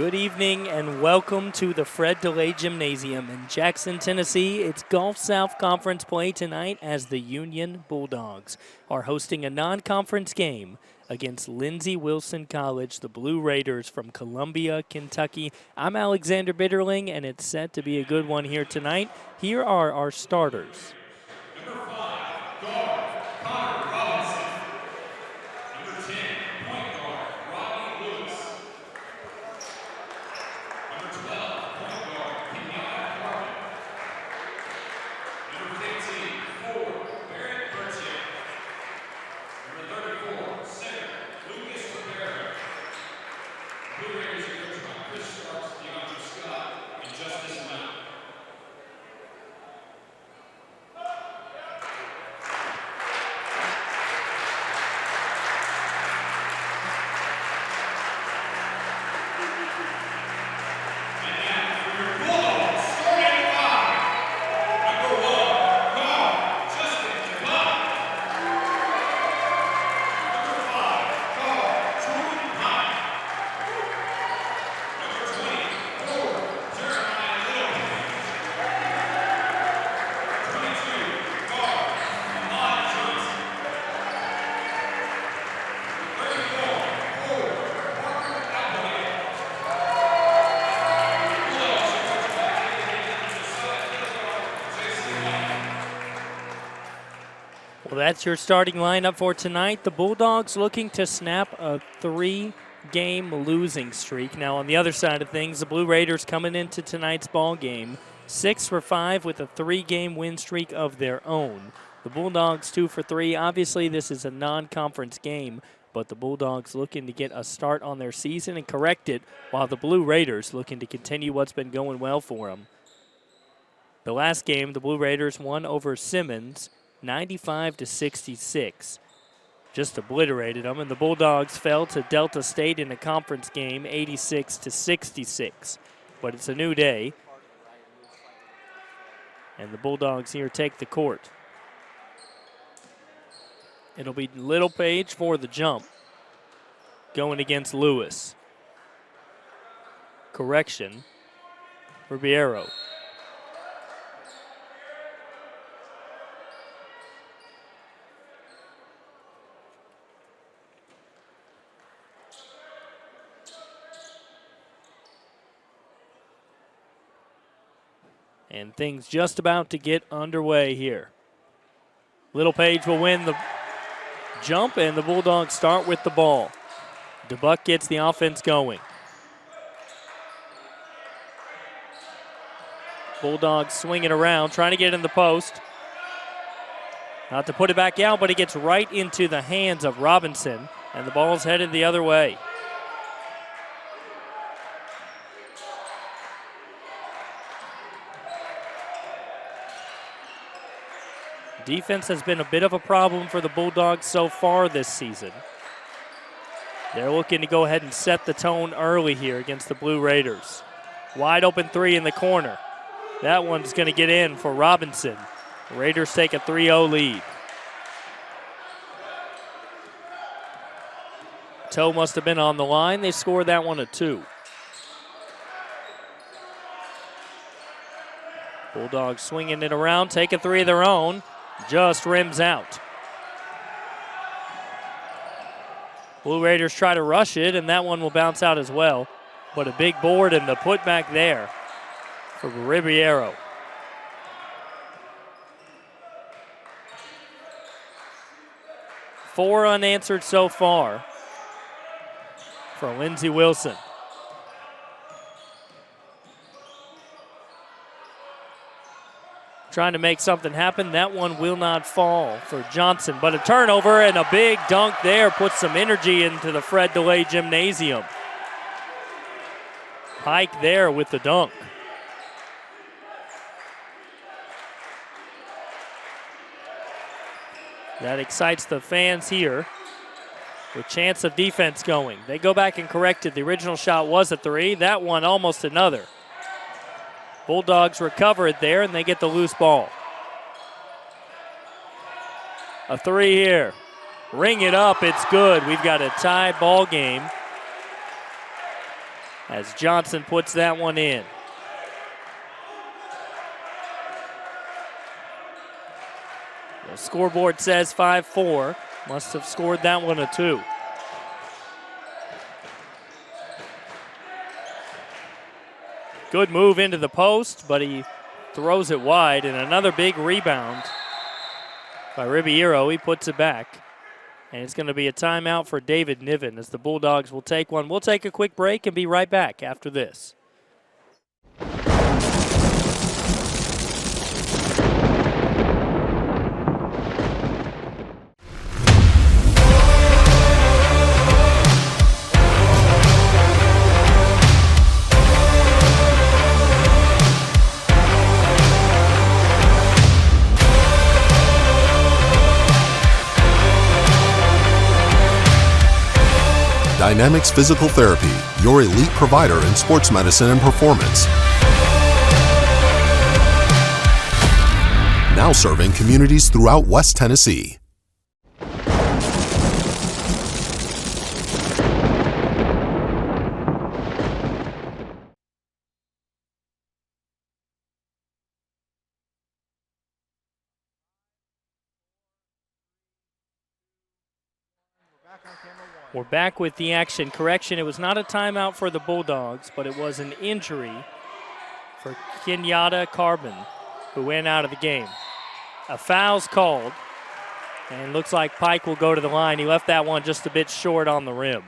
Good evening and welcome to the Fred DeLay Gymnasium in Jackson, Tennessee. It's Gulf South Conference play tonight as the Union Bulldogs are hosting a non-conference game against Lindsey Wilson College, the Blue Raiders from Columbia, Kentucky. I'm Alexander Bitterling, and it's set to be a good one here tonight. Here are our starters. Number 5, guard, Connor Robinson. Number 10, point guard, Rodney Lewis. Number 12, point guard, Kenyatta Carter. Number 15, forward, Barrett Burchett. Number 34, center, Lucas Rivera. Blue Raiders are coached by Chris Starks, DeAndre Scott, and Justice Mount. Well, that's your starting lineup for tonight. The Bulldogs looking to snap a 3-game losing streak. Now, on the other side of things, the Blue Raiders coming into tonight's ball game 6 for 5 with a 3-game win streak of their own. The Bulldogs 2 for 3. Obviously, this is a non-conference game, but the Bulldogs looking to get a start on their season and correct it, while the Blue Raiders looking to continue what's been going well for them. The last game, the Blue Raiders won over Simmons 95-66. Just obliterated them, and the Bulldogs fell to Delta State in a conference game 86-66. But it's a new day, and the Bulldogs here take the court. It'll be Little Page for the jump, going against Lewis. Correction, Ribeiro. And things just about to get underway here. Little Page will win the jump, and the Bulldogs start with the ball. DeBuck gets the offense going. Bulldogs swing it around, trying to get in the post. Not to put it back out, but it gets right into the hands of Robinson, and the ball's headed the other way. Defense has been a bit of a problem for the Bulldogs so far this season. They're looking to go ahead and set the tone early here against the Blue Raiders. Wide open three in the corner. That one's going to get in for Robinson. The Raiders take a 3-0 lead. Toe must have been on the line. They scored that one a 2. Bulldogs swinging it around, take a 3 of their own. Just rims out. Blue Raiders try to rush it, and that one will bounce out as well. But a big board and the putback there for Ribeiro. Four unanswered so far for Lindsey Wilson. Trying to make something happen. That one will not fall for Johnson, but a turnover and a big dunk there puts some energy into the Fred DeLay Gymnasium. Pike there with the dunk. That excites the fans here with chance of defense going. They go back and correct it. The original shot was a 3. That one almost another. Bulldogs recover it there, and they get the loose ball. A 3 here. Ring it up, it's good. We've got a tie ball game. as Johnson puts that one in. The scoreboard says 5-4. Must have scored that one a 2. Good move into the post, but he throws it wide, and another big rebound by Ribeiro. He puts it back, and it's going to be a timeout for David Niven as the Bulldogs will take one. We'll take a quick break and be right back after this. Dynamics Physical Therapy, your elite provider in sports medicine and performance. Now serving communities throughout West Tennessee. We're back with the action. Correction, it was not a timeout for the Bulldogs, but it was an injury for Kenyatta Carbon, who went out of the game. A foul's called, and looks like Pike will go to the line. He left that one just a bit short on the rim.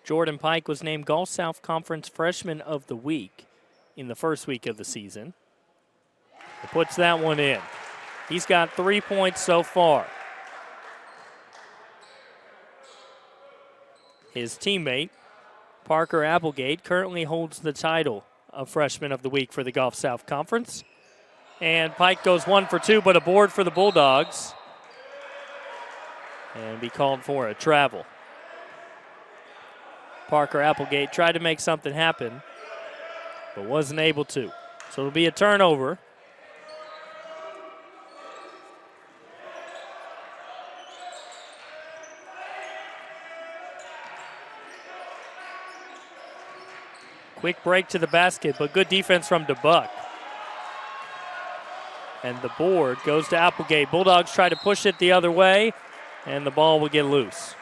Jordan Pike was named Gulf South Conference Freshman of the Week in the first week of the season. He puts that one in. He's got 3 points so far. His teammate, Parker Applegate, currently holds the title of Freshman of the Week for the Gulf South Conference. And Pike goes 1 for 2, but a board for the Bulldogs. And be called for a travel. Parker Applegate tried to make something happen, but wasn't able to. So it'll be a turnover. Quick break to the basket, but good defense from DeBuck. And the board goes to Applegate. Bulldogs try to push it the other way, and the ball will get loose.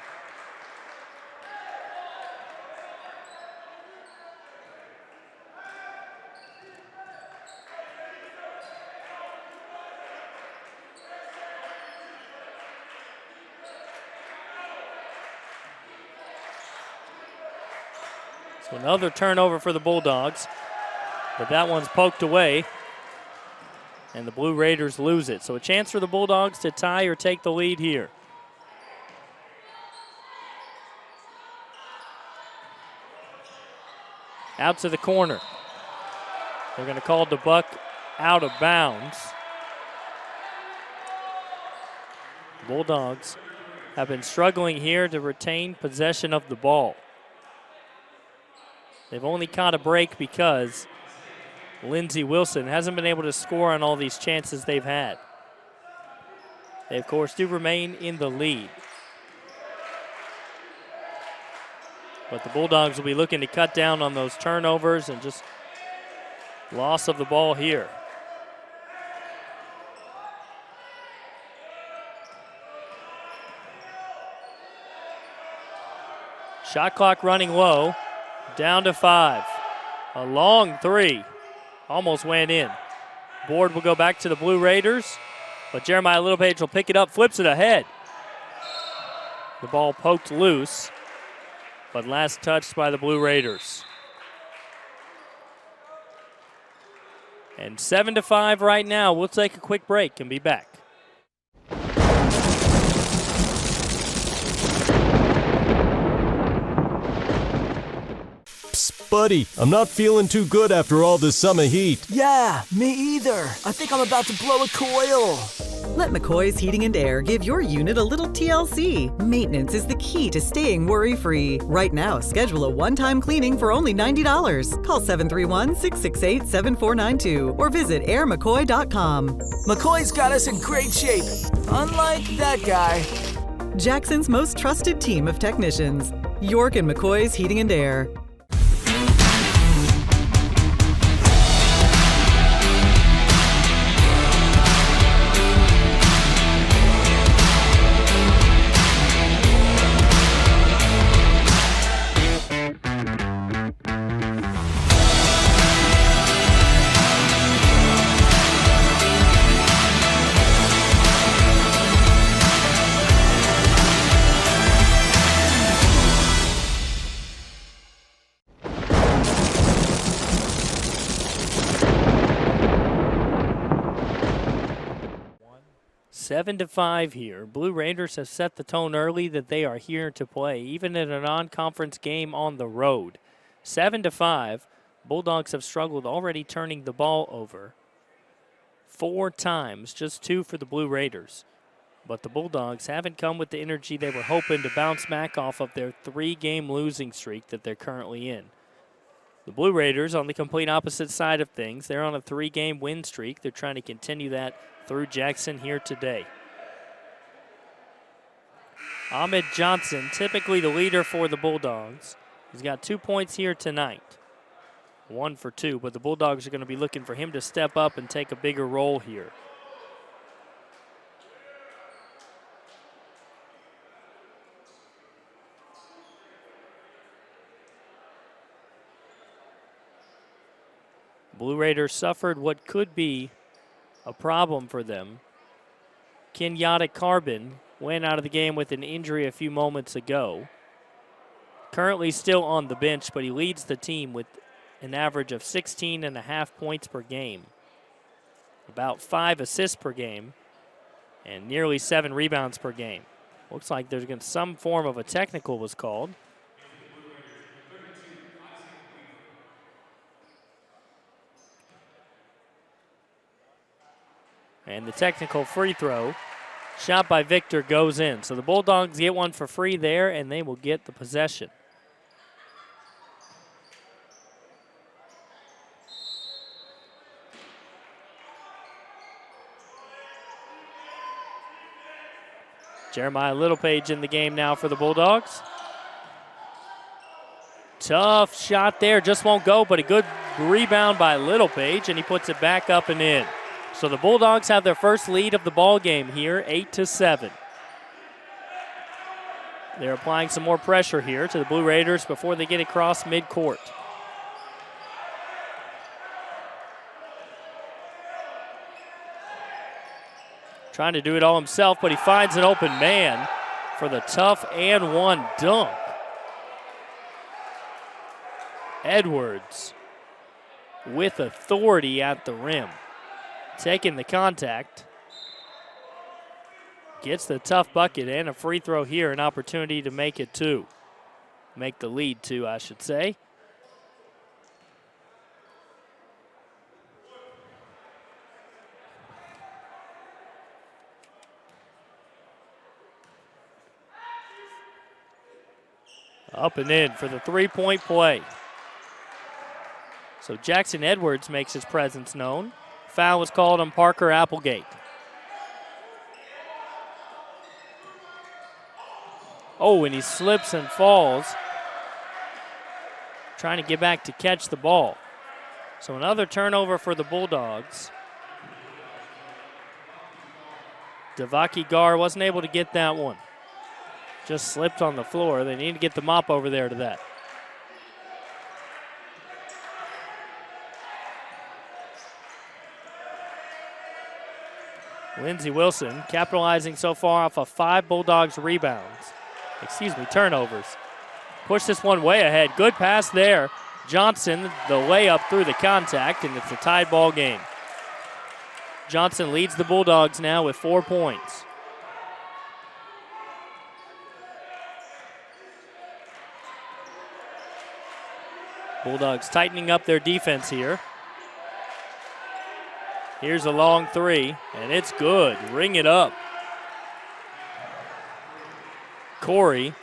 So another turnover for the Bulldogs, but that one's poked away, and the Blue Raiders lose it. So a chance for the Bulldogs to tie or take the lead here. Out to the corner. They're going to call DeBuck out of bounds. Bulldogs have been struggling here to retain possession of the ball. They've only caught a break because Lindsey Wilson hasn't been able to score on all these chances they've had. They, of course, do remain in the lead. But the Bulldogs will be looking to cut down on those turnovers and just loss of the ball here. Shot clock running low. Down to 5. A long 3. Almost went in. Board will go back to the Blue Raiders, but Jeremiah Littlepage will pick it up, flips it ahead. The ball poked loose, but last touched by the Blue Raiders. And 7-5 right now. We'll take a quick break and be back. Buddy, I'm not feeling too good after all this summer heat. Yeah, me either. I think I'm about to blow a coil. Let McCoy's Heating and Air give your unit a little TLC. Maintenance is the key to staying worry-free. Right now, schedule a one-time cleaning for only $90. Call 731-668-7492 or visit airmccoy.com. McCoy's got us in great shape. Unlike that guy. Jackson's most trusted team of technicians. York and McCoy's Heating and Air. Seven to 5 here. Blue Raiders have set the tone early that they are here to play, even in a non-conference game on the road. 7 to 5. Bulldogs have struggled already turning the ball over 4 times, just 2 for the Blue Raiders. But the Bulldogs haven't come with the energy they were hoping to bounce back off of their 3-game losing streak that they're currently in. The Blue Raiders on the complete opposite side of things. They're on a 3-game win streak. They're trying to continue that through Jackson here today. Ahmed Johnson, typically the leader for the Bulldogs. He's got 2 points here tonight. 1 for 2, but the Bulldogs are going to be looking for him to step up and take a bigger role here. Blue Raiders suffered what could be a problem for them. Kenyatta Carbon went out of the game with an injury a few moments ago. Currently still on the bench, but he leads the team with an average of 16.5 points per game, about 5 assists per game, and nearly 7 rebounds per game. Looks like there's going to some form of a technical was called. And the technical free throw shot by Victor goes in. So the Bulldogs get one for free there, and they will get the possession. Jeremiah Littlepage in the game now for the Bulldogs. Tough shot there, just won't go, but a good rebound by Littlepage, and he puts it back up and in. So the Bulldogs have their first lead of the ball game here, 8-7. They're applying some more pressure here to the Blue Raiders before they get across midcourt. Trying to do it all himself, but he finds an open man for the tough and one dunk. Edwards with authority at the rim. Taking the contact. Gets the tough bucket and a free throw here, an opportunity to make it 2. Make the lead 2, I should say. Up and in for the 3-point play. So Jackson Edwards makes his presence known. Foul was called on Parker Applegate. Oh, and he slips and falls, trying to get back to catch the ball. So another turnover for the Bulldogs. Devaki Gar wasn't able to get that one. Just slipped on the floor. They need to get the mop over there to that. Lindsey Wilson capitalizing so far off of 5 Bulldogs rebounds. Turnovers. Push this one way ahead. Good pass there. Johnson, the layup through the contact, and it's a tied ball game. Johnson leads the Bulldogs now with 4 points. Bulldogs tightening up their defense here. Here's a long 3, and it's good. Ring it up. Corey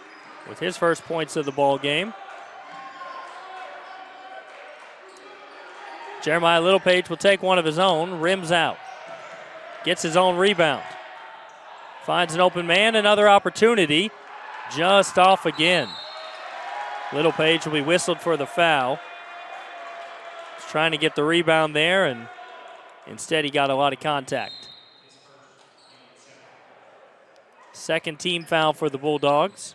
with his first points of the ball game. Jeremiah Littlepage will take one of his own, rims out. Gets his own rebound. Finds an open man, another opportunity. Just off again. Littlepage will be whistled for the foul. He's trying to get the rebound there, and instead he got a lot of contact. Second team foul for the Bulldogs.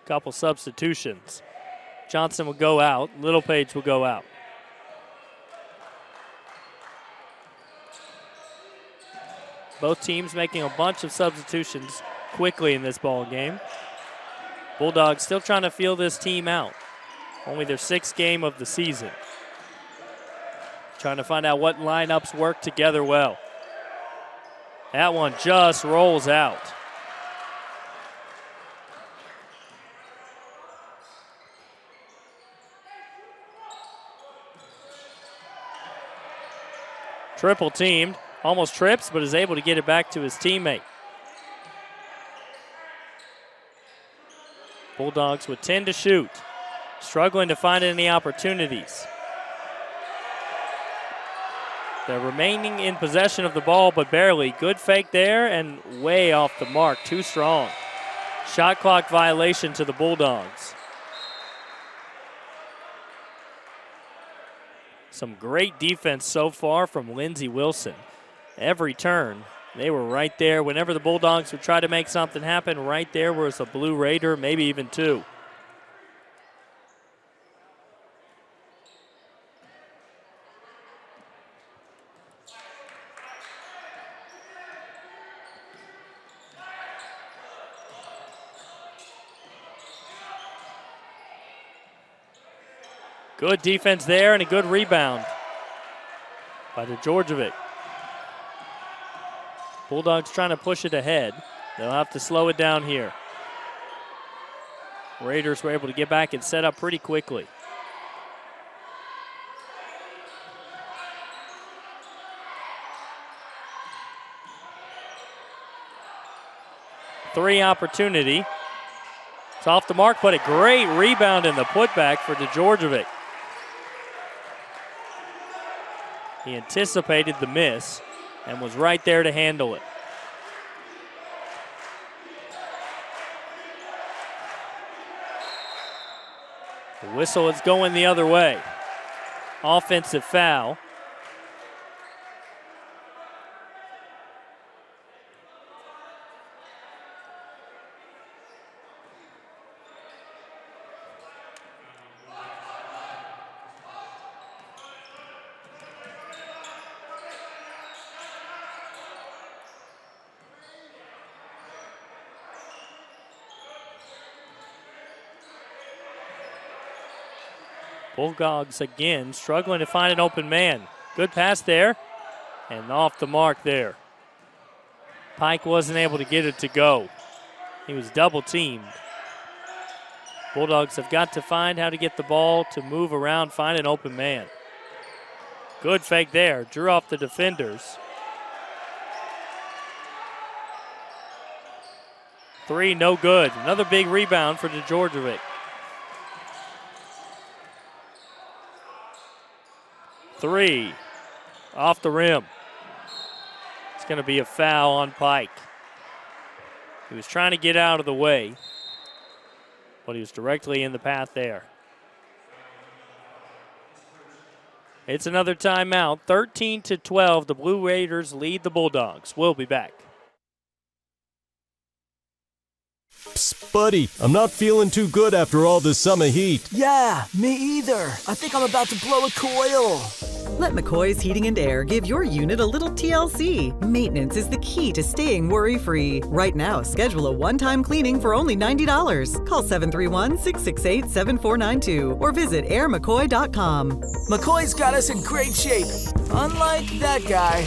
Couple substitutions. Johnson will go out. Littlepage will go out. Both teams making a bunch of substitutions quickly in this ball game. Bulldogs still trying to feel this team out. Only their 6th game of the season. Trying to find out what lineups work together well. That one just rolls out. Triple teamed. Almost trips, but is able to get it back to his teammate. Bulldogs with 10 to shoot. Struggling to find any opportunities. They're remaining in possession of the ball, but barely. Good fake there and way off the mark. Too strong. Shot clock violation to the Bulldogs. Some great defense so far from Lindsey Wilson. Every turn, they were right there. Whenever the Bulldogs would try to make something happen, right there was a Blue Raider, maybe even 2. Good defense there and a good rebound by Djordjevic. Bulldogs trying to push it ahead. They'll have to slow it down here. Raiders were able to get back and set up pretty quickly. Three opportunity. It's off the mark, but a great rebound in the putback for Djordjevic. He anticipated the miss and was right there to handle it. The whistle is going the other way. Offensive foul. Bulldogs again struggling to find an open man. Good pass there and off the mark there. Pike wasn't able to get it to go. He was double teamed. Bulldogs have got to find how to get the ball to move around, find an open man. Good fake there, drew off the defenders. 3, no good. Another big rebound for Djordjevic. 3, off the rim. It's going to be a foul on Pike. He was trying to get out of the way, but he was directly in the path there. It's another timeout. 13-12, the Blue Raiders lead the Bulldogs. We'll be back. Psst, buddy, I'm not feeling too good after all this summer heat. Yeah, me either. I think I'm about to blow a coil. Let McCoy's Heating and Air give your unit a little TLC. Maintenance is the key to staying worry-free. Right now, schedule a one-time cleaning for only $90. Call 731-668-7492 or visit airmccoy.com. McCoy's got us in great shape, unlike that guy.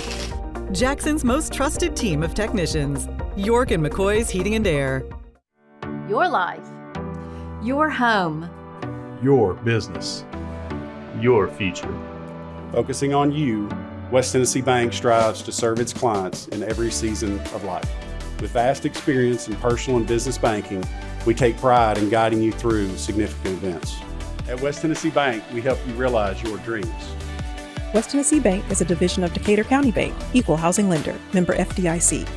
Jackson's most trusted team of technicians. York and McCoy's Heating and Air. Your life, your home, your business, your future. Focusing on you, West Tennessee Bank strives to serve its clients in every season of life. With vast experience in personal and business banking, we take pride in guiding you through significant events. At West Tennessee Bank, we help you realize your dreams. West Tennessee Bank is a division of Decatur County Bank, equal housing lender, member FDIC.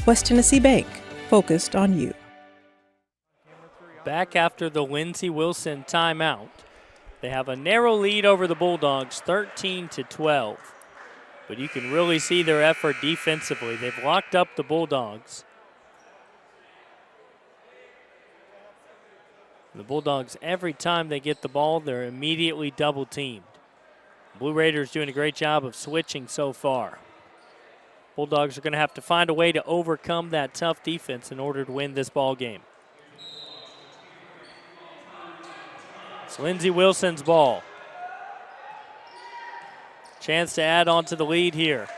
West Tennessee Bank, focused on you. Back after the Lindsey Wilson timeout. They have a narrow lead over the Bulldogs, 13-12. But you can really see their effort defensively. They've locked up the Bulldogs. The Bulldogs, every time they get the ball, they're immediately double teamed. Blue Raiders doing a great job of switching so far. Bulldogs are going to have to find a way to overcome that tough defense in order to win this ball game. It's Lindsey Wilson's ball. Chance to add on to the lead here.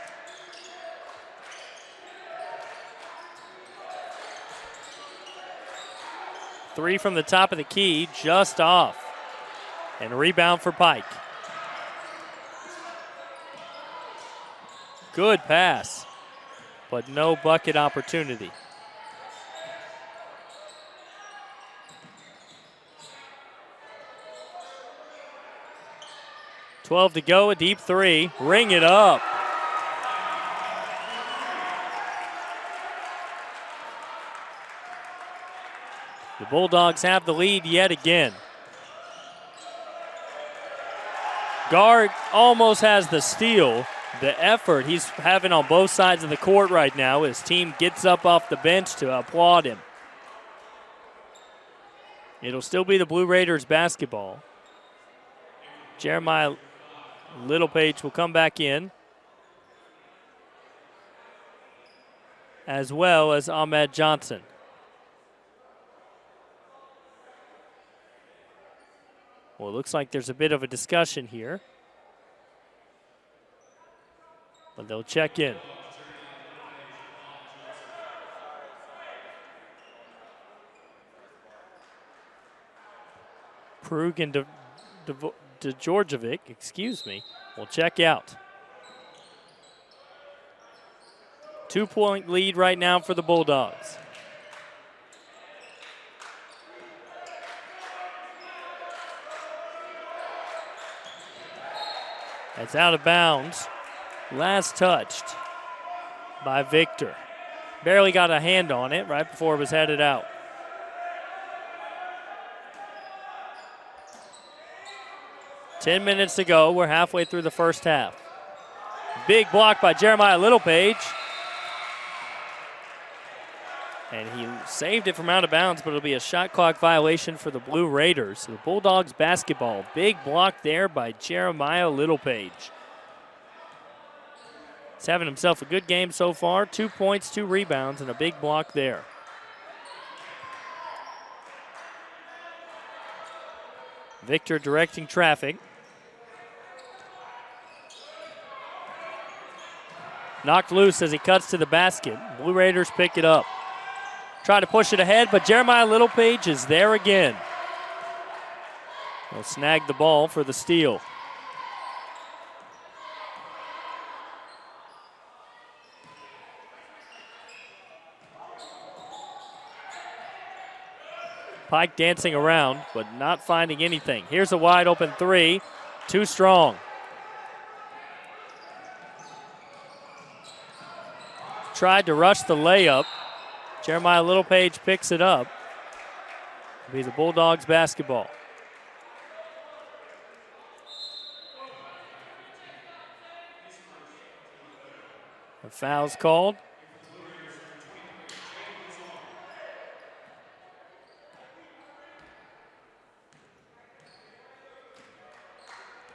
Three from the top of the key, just off. And a rebound for Pike. Good pass, but no bucket opportunity. $12 to go, a deep three. Ring it up. The Bulldogs have the lead yet again. Guard almost has the steal. The effort he's having on both sides of the court right now, his team gets up off the bench to applaud him. It'll still be the Blue Raiders basketball. Jeremiah Littlepage will come back in, as well as Ahmed Johnson. Well, it looks like there's a bit of a discussion here, but they'll check in. Krug and Djordjevic, will check out. 2-point lead right now for the Bulldogs. That's out of bounds. Last touched by Victor. Barely got a hand on it right before it was headed out. Ten minutes to go. We're halfway through the first half. Big block by Jeremiah Littlepage. And he saved it from out of bounds, but it'll be a shot clock violation for the Blue Raiders. The Bulldogs basketball. Big block there by Jeremiah Littlepage. He's having himself a good game so far. 2 points, 2 rebounds, and a big block there. Victor directing traffic. Knocked loose as he cuts to the basket. Blue Raiders pick it up. Try to push it ahead, but Jeremiah Littlepage is there again. He'll snag the ball for the steal. Pike dancing around, but not finding anything. Here's a wide open three. Too strong. Tried to rush the layup. Jeremiah Littlepage picks it up. It'll be the Bulldogs basketball. A foul's called.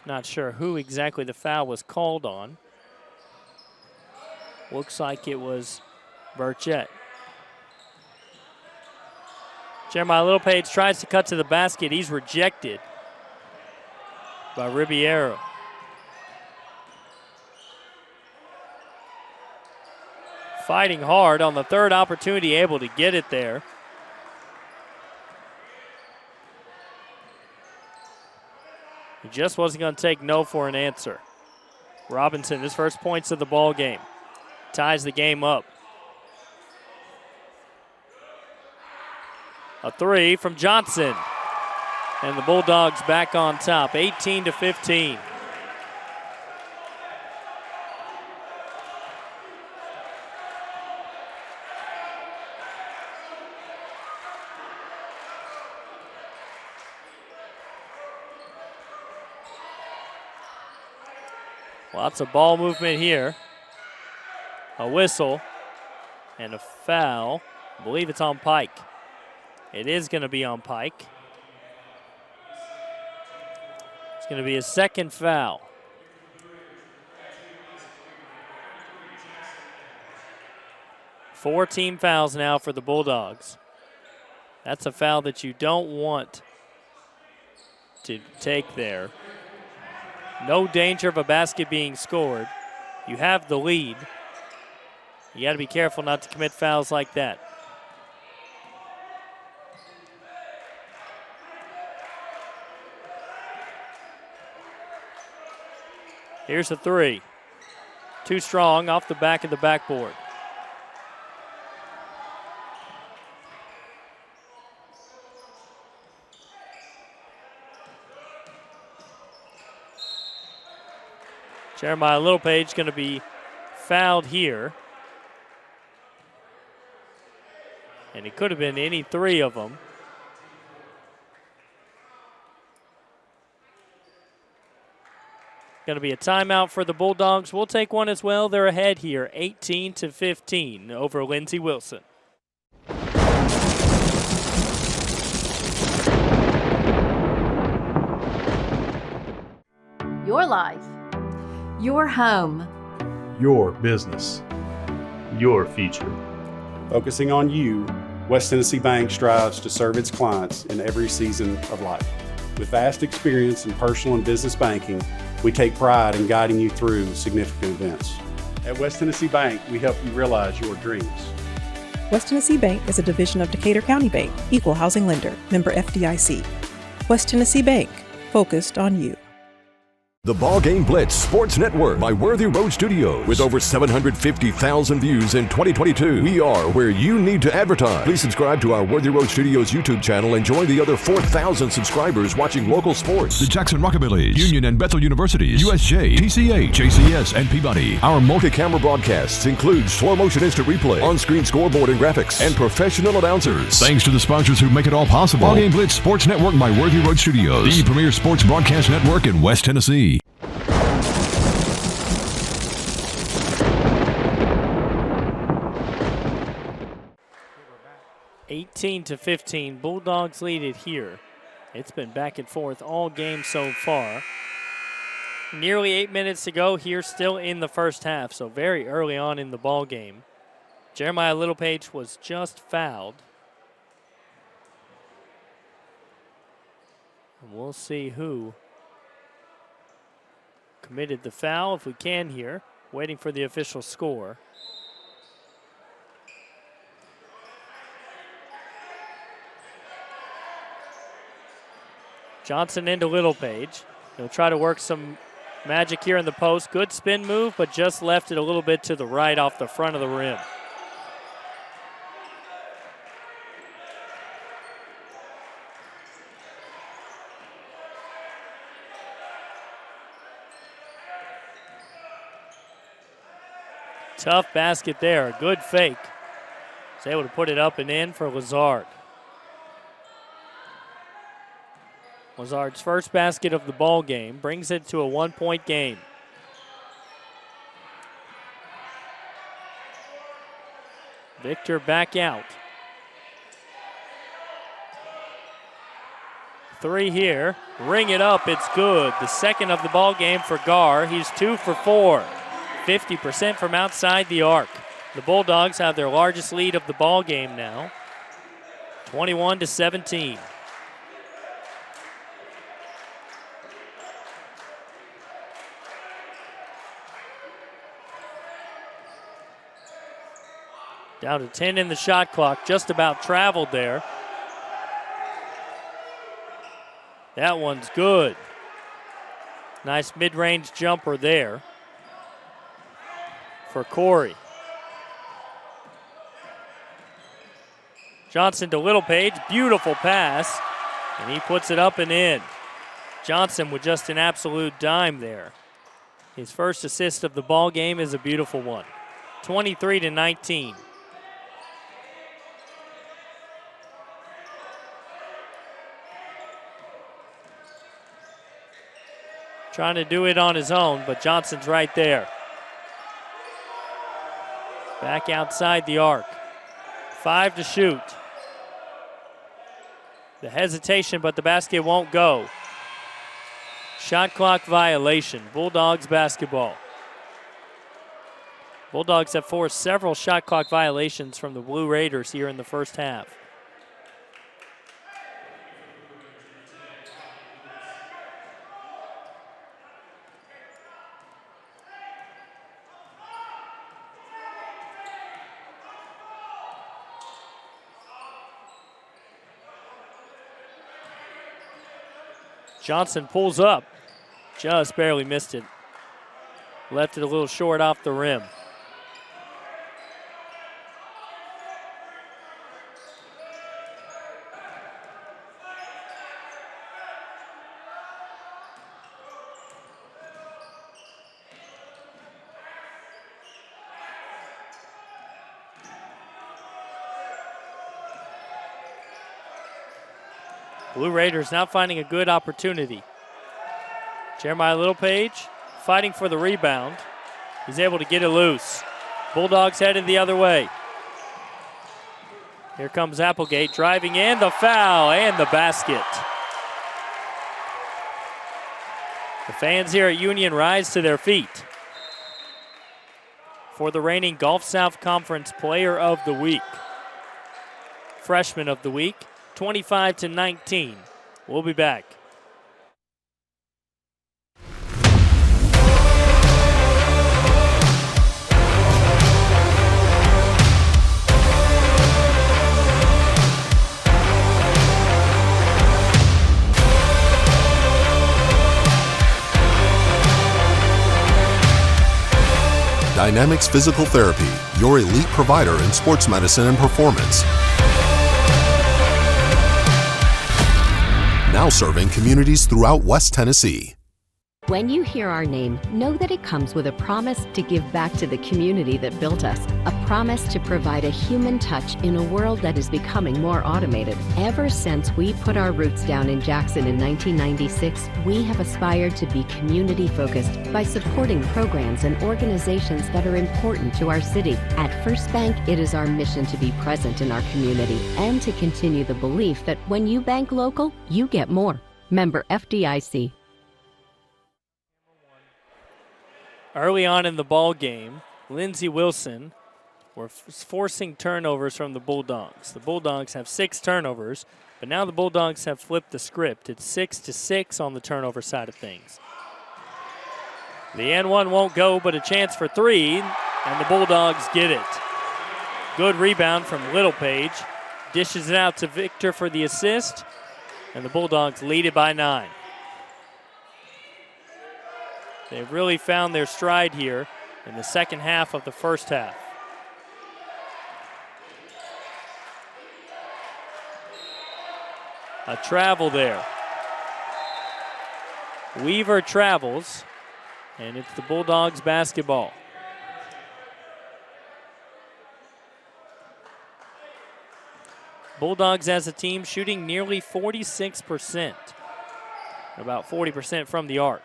Not sure who exactly the foul was called on. Looks like it was Burchett. Jeremiah Littlepage tries to cut to the basket. He's rejected by Ribeiro. Fighting hard on the third opportunity, able to get it there. He just wasn't going to take no for an answer. Robinson, his first points of the ball game, ties the game up. A three from Johnson. And the Bulldogs back on top, 18-15. Lots of ball movement here. A whistle and a foul. I believe it's on Pike. It is going to be on Pike. It's going to be a second foul. Four team fouls now for the Bulldogs. That's a foul that you don't want to take there. No danger of a basket being scored. You have the lead. You got to be careful not to commit fouls like that. Here's a three. Too strong off the back of the backboard. Jeremiah Littlepage going to be fouled here. And it could have been any three of them. Going to be a timeout for the Bulldogs. We'll take one as well. They're ahead here, 18-15 over Lindsey Wilson. Your life. Your home. Your business. Your future. Focusing on you, West Tennessee Bank strives to serve its clients in every season of life. With vast experience in personal and business banking, we take pride in guiding you through significant events. At West Tennessee Bank, we help you realize your dreams. West Tennessee Bank is a division of Decatur County Bank, equal housing lender, member FDIC. West Tennessee Bank, focused on you. The BallGame Blitz Sports Network by Worthy Road Studios. With over 750,000 views in 2022, we are where you need to advertise. Please subscribe to our Worthy Road Studios YouTube channel and join the other 4,000 subscribers watching local sports. The Jackson Rockabillys, Union and Bethel Universities, USJ, TCA, JCS, and Peabody. Our multi-camera broadcasts include slow motion instant replay, on-screen scoreboard and graphics, and professional announcers. Thanks to the sponsors who make it all possible. BallGame Blitz Sports Network by Worthy Road Studios, the premier sports broadcast network in West Tennessee. 18-15, Bulldogs lead it here. It's been back and forth all game so far. Nearly 8 minutes to go here, still in the first half, so very early on in the ball game. Jeremiah Littlepage was just fouled. And we'll see who committed the foul if we can here. Waiting for the official score. Johnson into Littlepage. He'll try to work some magic here in the post. Good spin move, but just left it a little bit to the right off the front of the rim. Tough basket there, a good fake. He's able to put it up and in for Lazard. Lazard's first basket of the ball game brings it to a 1-point game. Victor back out. Three here, ring it up, it's good. The second of the ball game for Gar. He's 2 for 4, 50% from outside the arc. The Bulldogs have their largest lead of the ball game now, 21-17. Down to 10 in the shot clock, just about traveled there. That one's good. Nice mid-range jumper there for Corey. Johnson to Littlepage, beautiful pass, and he puts it up and in. Johnson with just an absolute dime there. His first assist of the ball game is a beautiful one. 23-19. Trying to do it on his own, but Johnson's right there. Back outside the arc. 5 to shoot. The hesitation, but the basket won't go. Shot clock violation. Bulldogs basketball. Bulldogs have forced several shot clock violations from the Blue Raiders here in the first half. Johnson pulls up, just barely missed it. Left it a little short off the rim. Blue Raiders now finding a good opportunity. Jeremiah Littlepage fighting for the rebound. He's able to get it loose. Bulldogs headed the other way. Here comes Applegate driving in, the foul and the basket. The fans here at Union rise to their feet for the reigning Gulf South Conference Player of the Week. Freshman of the Week. 25-19. We'll be back. Dynamics Physical Therapy, your elite provider in sports medicine and performance. Now serving communities throughout West Tennessee. When you hear our name, know that it comes with a promise to give back to the community that built us, a promise to provide a human touch in a world that is becoming more automated. Ever since we put our roots down in Jackson in 1996, we have aspired to be community-focused by supporting programs and organizations that are important to our city. At First Bank, it is our mission to be present in our community and to continue the belief that when you bank local, you get more. Member FDIC. Early on in the ball game, Lindsey Wilson were forcing turnovers from the Bulldogs. The Bulldogs have 6 turnovers, but now the Bulldogs have flipped the script. It's 6-6 on the turnover side of things. The N1 won't go, but a chance for 3, and the Bulldogs get it. Good rebound from Littlepage. Dishes it out to Victor for the assist, and the Bulldogs lead it by 9. They've really found their stride here in the second half of the first half. A travel there. Weaver travels, and it's the Bulldogs basketball. Bulldogs as a team shooting nearly 46%, about 40% from the arc.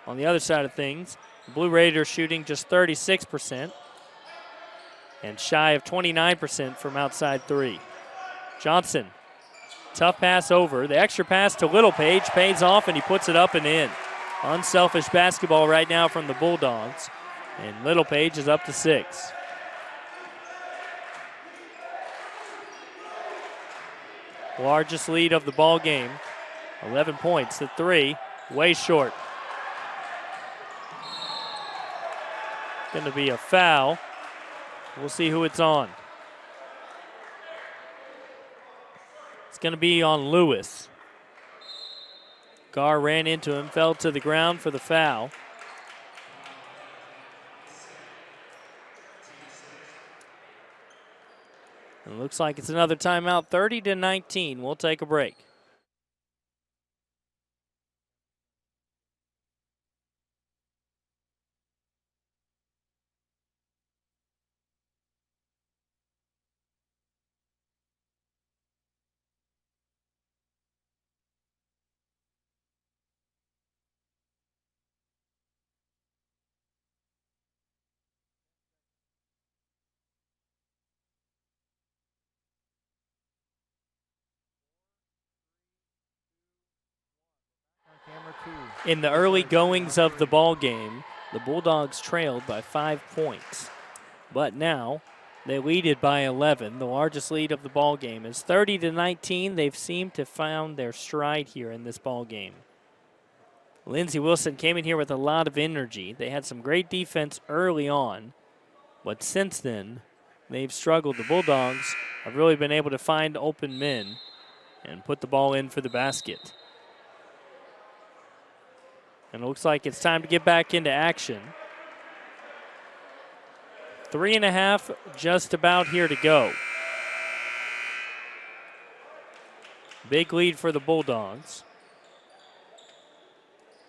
On the other side of things, the Blue Raiders shooting just 36% and shy of 29% from outside 3. Johnson, tough pass over. The extra pass to Littlepage pays off, and he puts it up and in. Unselfish basketball right now from the Bulldogs, and Littlepage is up to 6. Largest lead of the ball game, 11 points. The 3, way short. Going to be a foul. We'll see who it's on. It's going to be on Lewis. Gar ran into him, fell to the ground for the foul. And it looks like it's another timeout, 30-19. We'll take a break. In the early goings of the ball game, the Bulldogs trailed by 5 points. But now they lead it by 11. The largest lead of the ball game is 30-19. They've seemed to found their stride here in this ball game. Lindsey Wilson came in here with a lot of energy. They had some great defense early on, but since then they've struggled. The Bulldogs have really been able to find open men and put the ball in for the basket. And it looks like it's time to get back into action. 3.5 just about here to go. Big lead for the Bulldogs.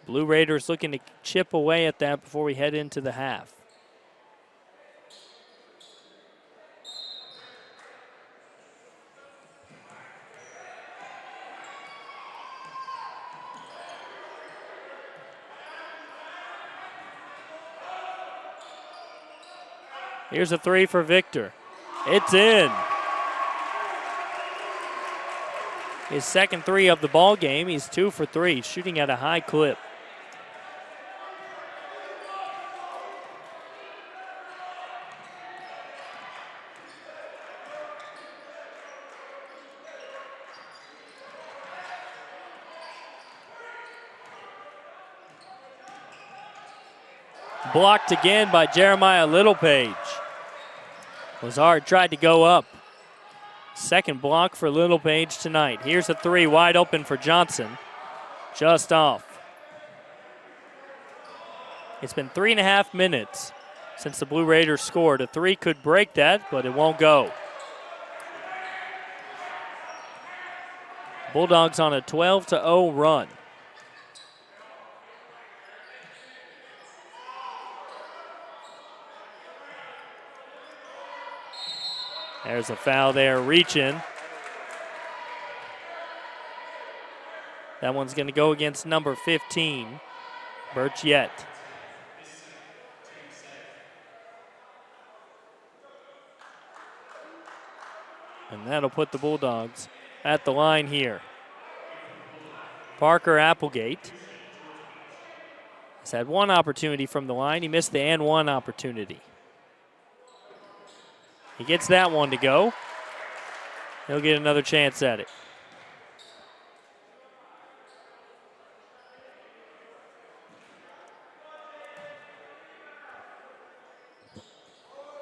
Blue Raiders looking to chip away at that before we head into the half. Here's a three for Victor. It's in. His second three of the ball game. He's 2 for 3, shooting at a high clip. Blocked again by Jeremiah Littlepage. Lazard tried to go up. Second block for Littlepage tonight. Here's a three wide open for Johnson. Just off. It's been 3.5 minutes since the Blue Raiders scored. A three could break that, but it won't go. Bulldogs on a 12-0 run. There's a foul there, reaching. That one's going to go against number 15, Burchett. And that'll put the Bulldogs at the line here. Parker Applegate has had one opportunity from the line. He missed the and one opportunity. He gets that one to go. He'll get another chance at it.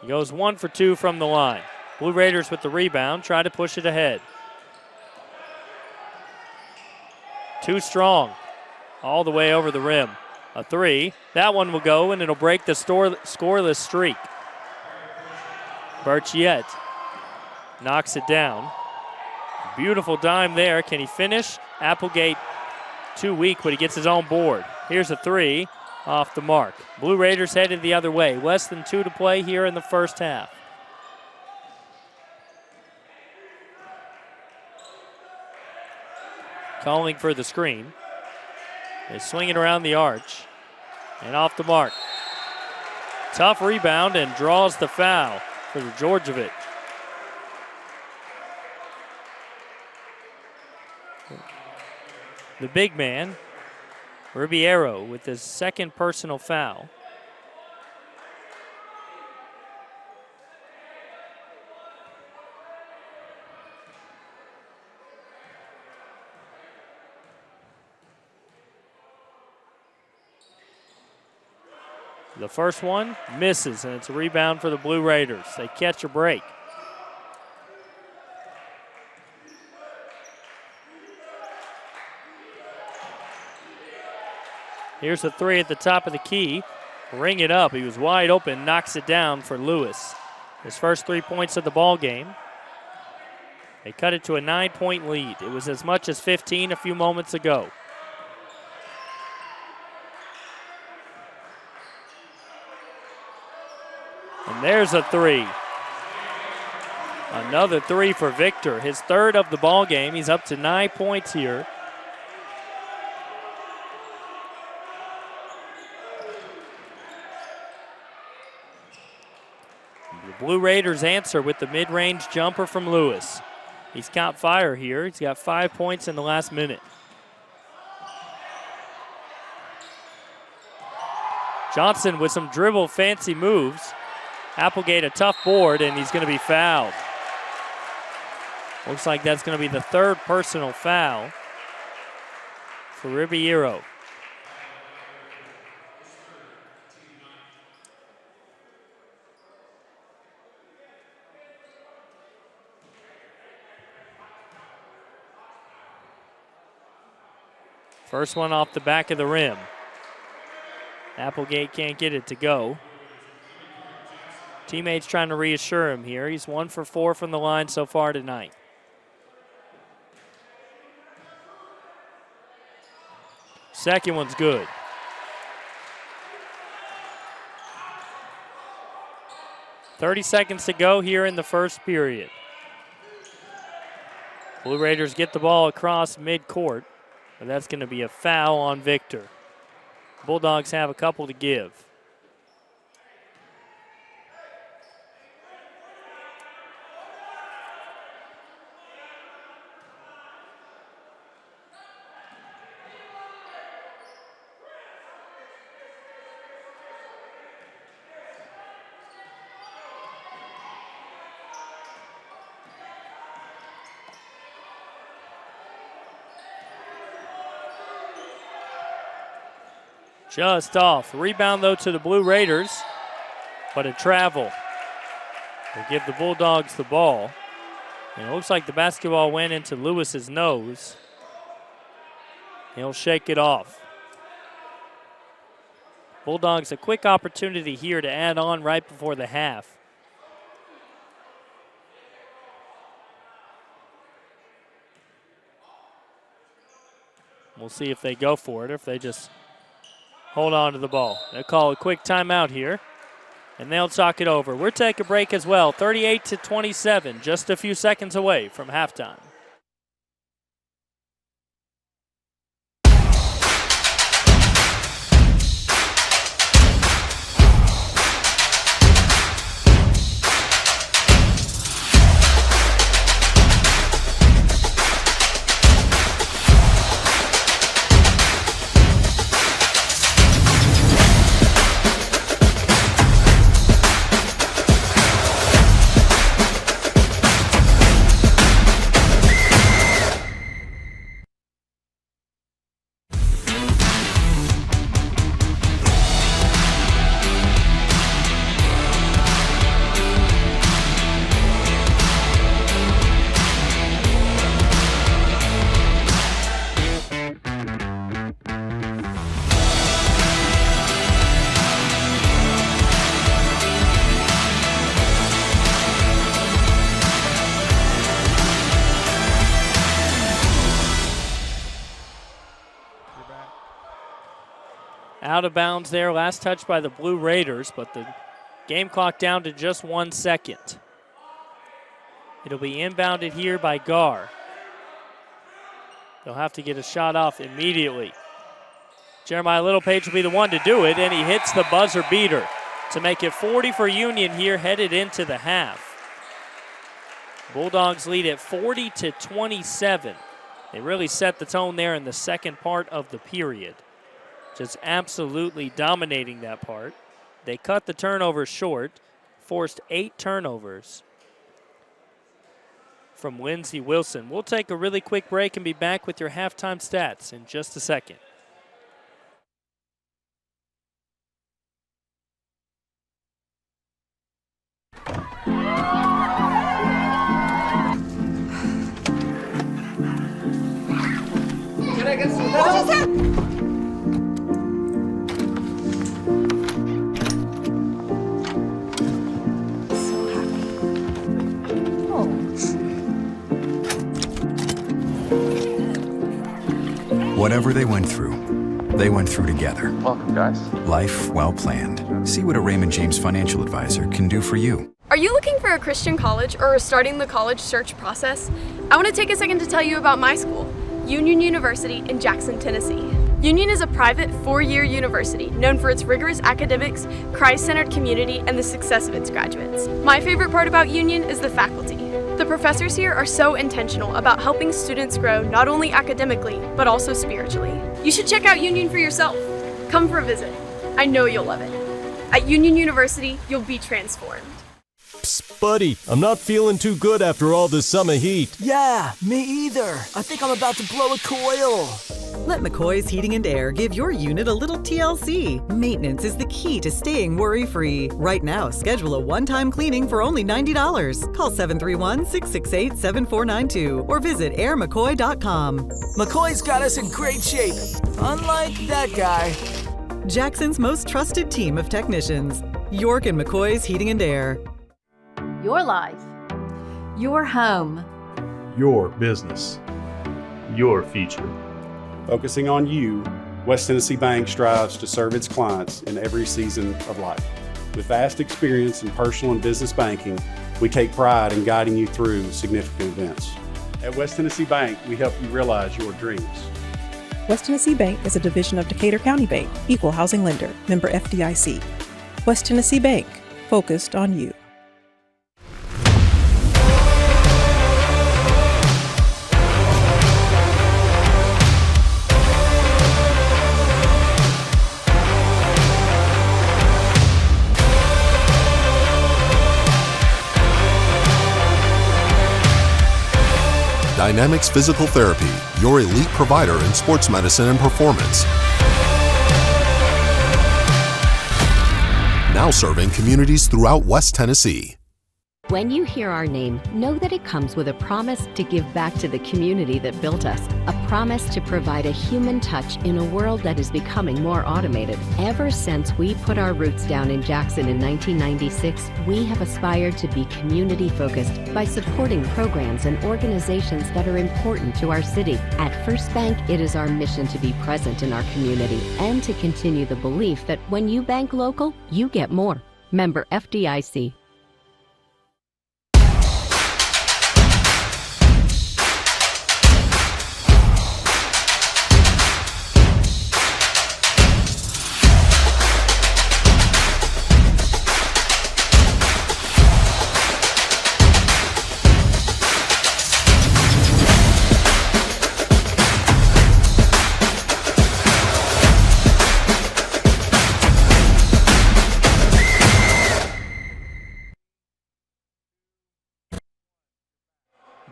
He goes 1 for 2 from the line. Blue Raiders with the rebound, try to push it ahead. Too strong, all the way over the rim. A three, that one will go and it'll break the scoreless streak. Burchett knocks it down. Beautiful dime there. Can he finish? Applegate too weak, but he gets his own board. Here's a three off the mark. Blue Raiders headed the other way. Less than 2 to play here in the first half. Calling for the screen. They swing it around the arch and off the mark. Tough rebound and draws the foul for the Georgievich. The big man, Ribeiro, with his second personal foul. The first one misses, and it's a rebound for the Blue Raiders. They catch a break. Here's the three at the top of the key. Ring it up. He was wide open, knocks it down for Lewis. His first 3 points of the ball game. They cut it to a 9-point lead. It was as much as 15 a few moments ago. And there's a three. Another three for Victor. His third of the ball game. He's up to 9 points here. The Blue Raiders answer with the mid-range jumper from Lewis. He's caught fire here. He's got 5 points in the last minute. Johnson with some dribble fancy moves. Applegate a tough board, and he's going to be fouled. Looks like that's going to be the third personal foul for Ribeiro. First one off the back of the rim. Applegate can't get it to go. Teammates trying to reassure him here. He's 1 for 4 from the line so far tonight. Second one's good. .30 seconds to go here in the first period. Blue Raiders get the ball across midcourt, but that's going to be a foul on Victor. Bulldogs have a couple to give. Just off. Rebound, though, to the Blue Raiders, but a travel. They give the Bulldogs the ball. And it looks like the basketball went into Lewis's nose. He'll shake it off. Bulldogs a quick opportunity here to add on right before the half. We'll see if they go for it or if they just hold on to the ball. They'll call a quick timeout here, and they'll talk it over. We'll take a break as well. 38-27, just a few seconds away from halftime. Out of bounds there, last touch by the Blue Raiders, but the game clock down to just 1 second. It'll be inbounded here by Gar. They'll have to get a shot off immediately. Jeremiah Littlepage will be the one to do it, and he hits the buzzer beater to make it 40 for Union here, headed into the half. Bulldogs lead at 40-27. They really set the tone there in the second part of the period. Just absolutely dominating that part. They cut the turnovers short, forced 8 turnovers from Lindsey Wilson. We'll take a really quick break and be back with your halftime stats in just a second. Can I get some help? Whatever they went through together. Welcome, guys. Life well planned. See what a Raymond James financial advisor can do for you. Are you looking for a Christian college or are starting the college search process? I want to take a second to tell you about my school, Union University in Jackson, Tennessee. Union is a private 4-year university known for its rigorous academics, Christ-centered community, and the success of its graduates. My favorite part about Union is the faculty. The professors here are so intentional about helping students grow not only academically, but also spiritually. You should check out Union for yourself. Come for a visit. I know you'll love it. At Union University, you'll be transformed. Psst, buddy, I'm not feeling too good after all this summer heat. Yeah, me either. I think I'm about to blow a coil. Let McCoy's Heating and Air give your unit a little TLC. Maintenance is the key to staying worry-free. Right now, schedule a one-time cleaning for only $90. Call 731-668-7492 or visit airmccoy.com. McCoy's got us in great shape, unlike that guy. Jackson's most trusted team of technicians. York and McCoy's Heating and Air. Your life. Your home. Your business. Your future. Focusing on you, West Tennessee Bank strives to serve its clients in every season of life. With vast experience in personal and business banking, we take pride in guiding you through significant events. At West Tennessee Bank, we help you realize your dreams. West Tennessee Bank is a division of Decatur County Bank, equal housing lender, member FDIC. West Tennessee Bank, focused on you. Dynamics Physical Therapy, your elite provider in sports medicine and performance. Now serving communities throughout West Tennessee. When you hear our name, know that it comes with a promise to give back to the community that built us, a promise to provide a human touch in a world that is becoming more automated. Ever since we put our roots down in Jackson in 1996, we have aspired to be community-focused by supporting programs and organizations that are important to our city. At First Bank, it is our mission to be present in our community and to continue the belief that when you bank local, you get more. Member FDIC.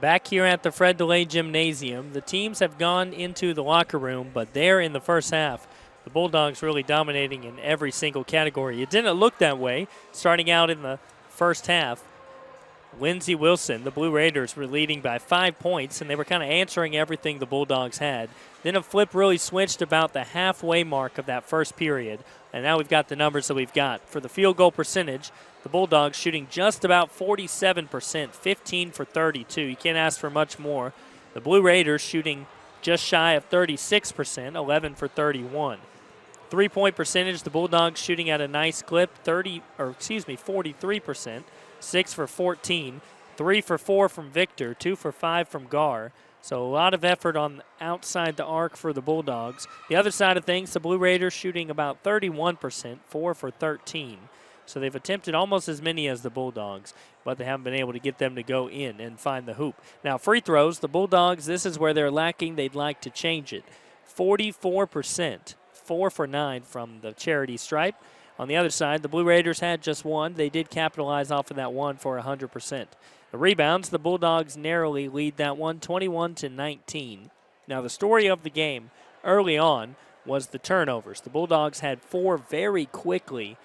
Back here at the Fred DeLay Gymnasium, the teams have gone into the locker room, but there in the first half, the Bulldogs really dominating in every single category. It didn't look that way starting out in the first half. Lindsey Wilson, the Blue Raiders, were leading by 5 points, and they were kind of answering everything the Bulldogs had. Then a flip really switched about the halfway mark of that first period, and now we've got the numbers that we've got. For the field goal percentage, the Bulldogs shooting just about 47%, 15 for 32. You can't ask for much more. The Blue Raiders shooting just shy of 36%, 11 for 31. 3-point percentage, the Bulldogs shooting at a nice clip, 43%, 6 for 14, 3 for 4 from Victor, 2 for 5 from Gar. So a lot of effort on outside the arc for the Bulldogs. The other side of things, the Blue Raiders shooting about 31%, 4 for 13. So they've attempted almost as many as the Bulldogs, but they haven't been able to get them to go in and find the hoop. Now, free throws, the Bulldogs, this is where they're lacking. They'd like to change it. 44%, 4 for 9 from the charity stripe. On the other side, the Blue Raiders had just one. They did capitalize off of that one for 100%. The rebounds, the Bulldogs narrowly lead that one, 21-19. Now, the story of the game early on was the turnovers. The Bulldogs had 4 very quickly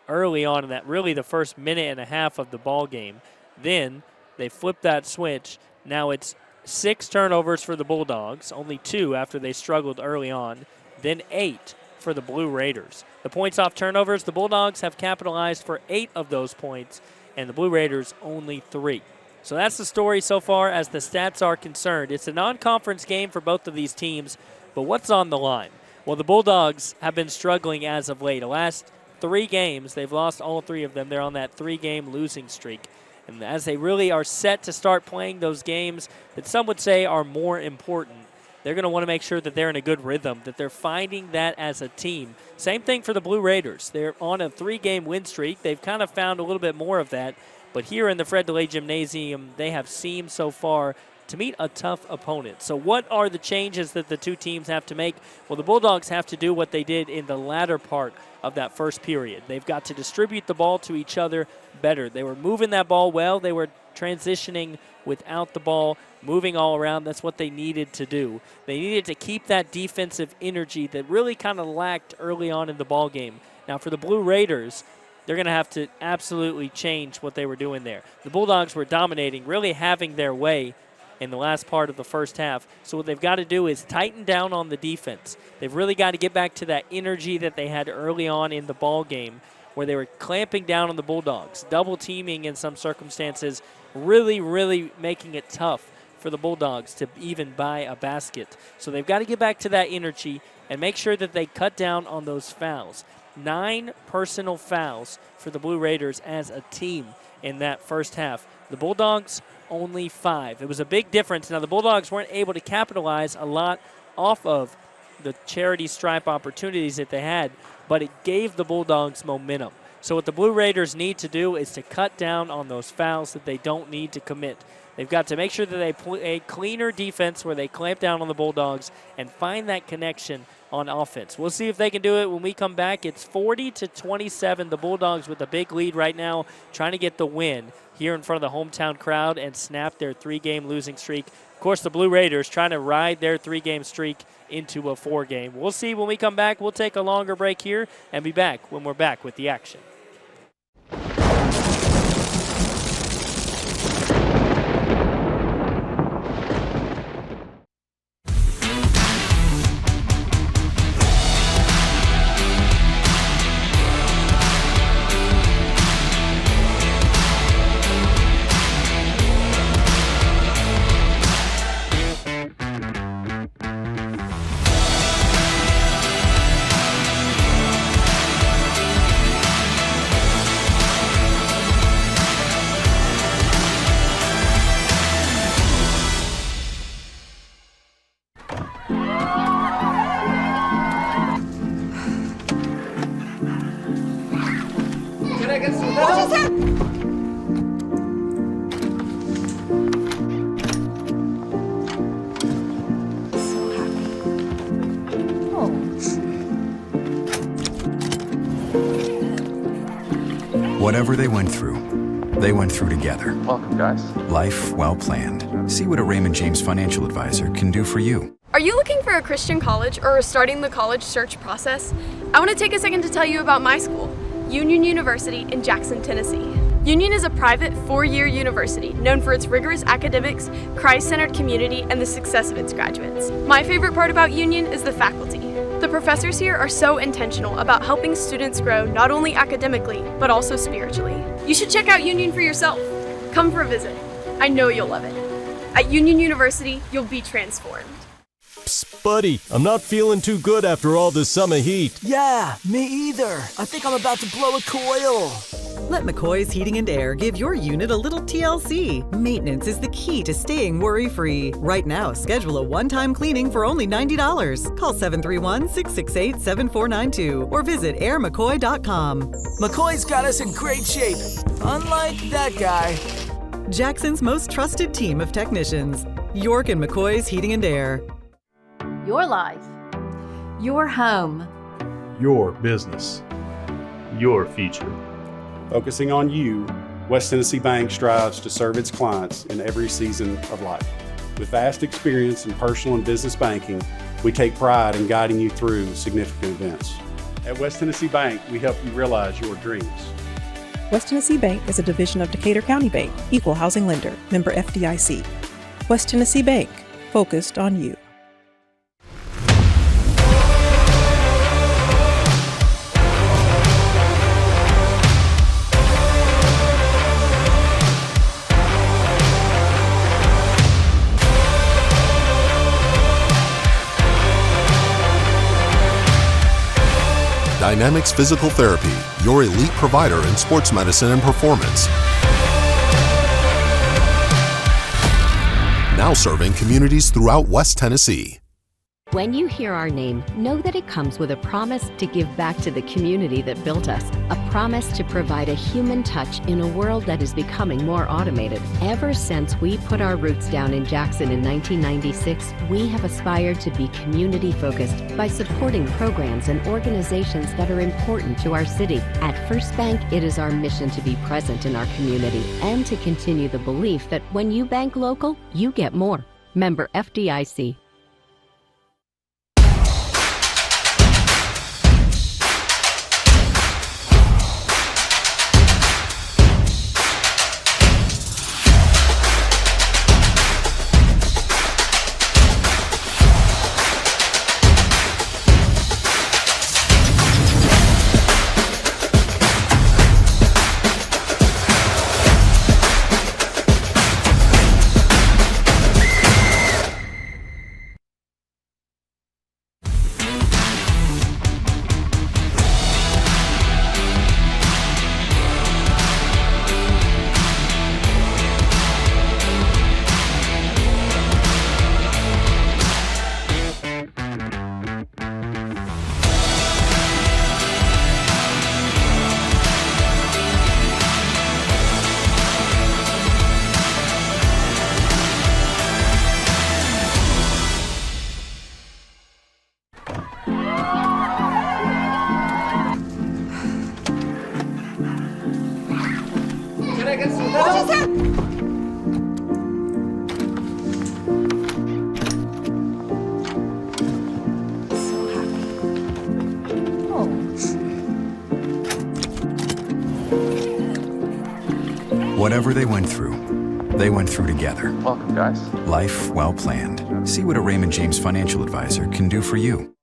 early on in that, really the first minute and a half of the ball game. Then they flipped that switch. Now it's 6 turnovers for the Bulldogs, only 2 after they struggled early on, then 8 for the Blue Raiders. The points off turnovers, the Bulldogs have capitalized for 8 of those points, and the Blue Raiders only 3. So that's the story so far as the stats are concerned. It's a non-conference game for both of these teams, but what's on the line? Well, the Bulldogs have been struggling as of late. The last 3 games, they've lost all 3 of them. They're on that 3-game losing streak. And as they really are set to start playing those games that some would say are more important, they're going to want to make sure that they're in a good rhythm, that they're finding that as a team. Same thing for the Blue Raiders. They're on a 3-game win streak. They've kind of found a little bit more of that. But here in the Fred DeLay Gymnasium, they have seemed so far to meet a tough opponent. So what are the changes that the two teams have to make? Well, the Bulldogs have to do what they did in the latter part of that first period. They've got to distribute the ball to each other better. They were moving that ball well. They were transitioning without the ball, moving all around. That's what they needed to do. They needed to keep that defensive energy that really kind of lacked early on in the ball game. Now, for the Blue Raiders, they're going to have to absolutely change what they were doing there. The Bulldogs were dominating, really having their way in the last part of the first half. So what they've got to do is tighten down on the defense. They've really got to get back to that energy that they had early on in the ball game where they were clamping down on the Bulldogs, double teaming in some circumstances, really, really making it tough for the Bulldogs to even buy a basket. So they've got to get back to that energy and make sure that they cut down on those fouls. 9 personal fouls for the Blue Raiders as a team in that first half. The Bulldogs, only 5. It was a big difference. Now, the Bulldogs weren't able to capitalize a lot off of the charity stripe opportunities that they had, but it gave the Bulldogs momentum. So what the Blue Raiders need to do is to cut down on those fouls that they don't need to commit. They've got to make sure that they play a cleaner defense where they clamp down on the Bulldogs and find that connection on offense. We'll see if they can do it when we come back. It's 40-27. The Bulldogs with a big lead right now, trying to get the win here in front of the hometown crowd and snap their 3-game losing streak. Of course, the Blue Raiders trying to ride their 3-game streak into a 4-game. We'll see when we come back. We'll take a longer break here and be back when we're back with the action. Whatever they went through together. Welcome, guys. Life well planned. See what a Raymond James financial advisor can do for you. Are you looking for a Christian college or starting the college search process? I want to take a second to tell you about my school, Union University in Jackson, Tennessee. Union is a private 4-year university known for its rigorous academics, Christ-centered community, and the success of its graduates. My favorite part about Union is the faculty. The professors here are so intentional about helping students grow not only academically, but also spiritually. You should check out Union for yourself. Come for a visit. I know you'll love it. At Union University, you'll be transformed. Psst, buddy, I'm not feeling too good after all this summer heat. Yeah, me either. I think I'm about to blow a coil. Let McCoy's Heating and Air give your unit a little TLC. Maintenance is the key to staying worry-free. Right now, schedule a one-time cleaning for only $90. Call 731-668-7492 or visit airmccoy.com. McCoy's got us in great shape, unlike that guy. Jackson's most trusted team of technicians. York and McCoy's Heating and Air. Your life. Your home. Your business. Your future. Focusing on you, West Tennessee Bank strives to serve its clients in every season of life. With vast experience in personal and business banking, we take pride in guiding you through significant events. At West Tennessee Bank, we help you realize your dreams. West Tennessee Bank is a division of Decatur County Bank, equal housing lender, member FDIC. West Tennessee Bank, focused on you. Dynamics Physical Therapy, your elite provider in sports medicine and performance. Now serving communities throughout West Tennessee. When you hear our name, know that it comes with a promise to give back to the community that built us, a promise to provide a human touch in a world that is becoming more automated. Ever since we put our roots down in Jackson in 1996, we have aspired to be community-focused by supporting programs and organizations that are important to our city. At First Bank, it is our mission to be present in our community and to continue the belief that when you bank local, you get more. Member FDIC. Whatever they went through together. Welcome, guys. Life well planned. See what a Raymond James financial advisor can do for you.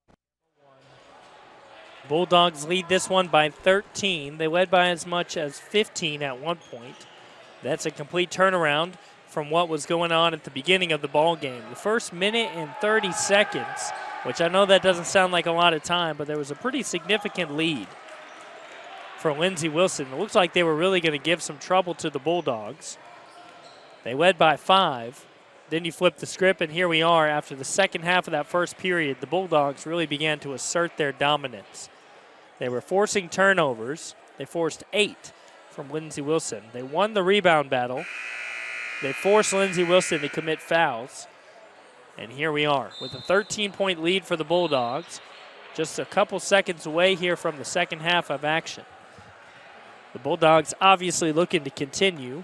Bulldogs lead this one by 13. They led by as much as 15 at one point. That's a complete turnaround from what was going on at the beginning of the ball game. The first minute and 30 seconds, which I know that doesn't sound like a lot of time, but there was a pretty significant lead for Lindsey Wilson. It looks like they were really going to give some trouble to the Bulldogs. They led by 5. Then you flip the script, and here we are after the second half of that first period. The Bulldogs really began to assert their dominance. They were forcing turnovers. They forced 8 from Lindsey Wilson. They won the rebound battle. They forced Lindsey Wilson to commit fouls. And here we are with a 13-point lead for the Bulldogs. Just a couple seconds away here from the second half of action. The Bulldogs obviously looking to continue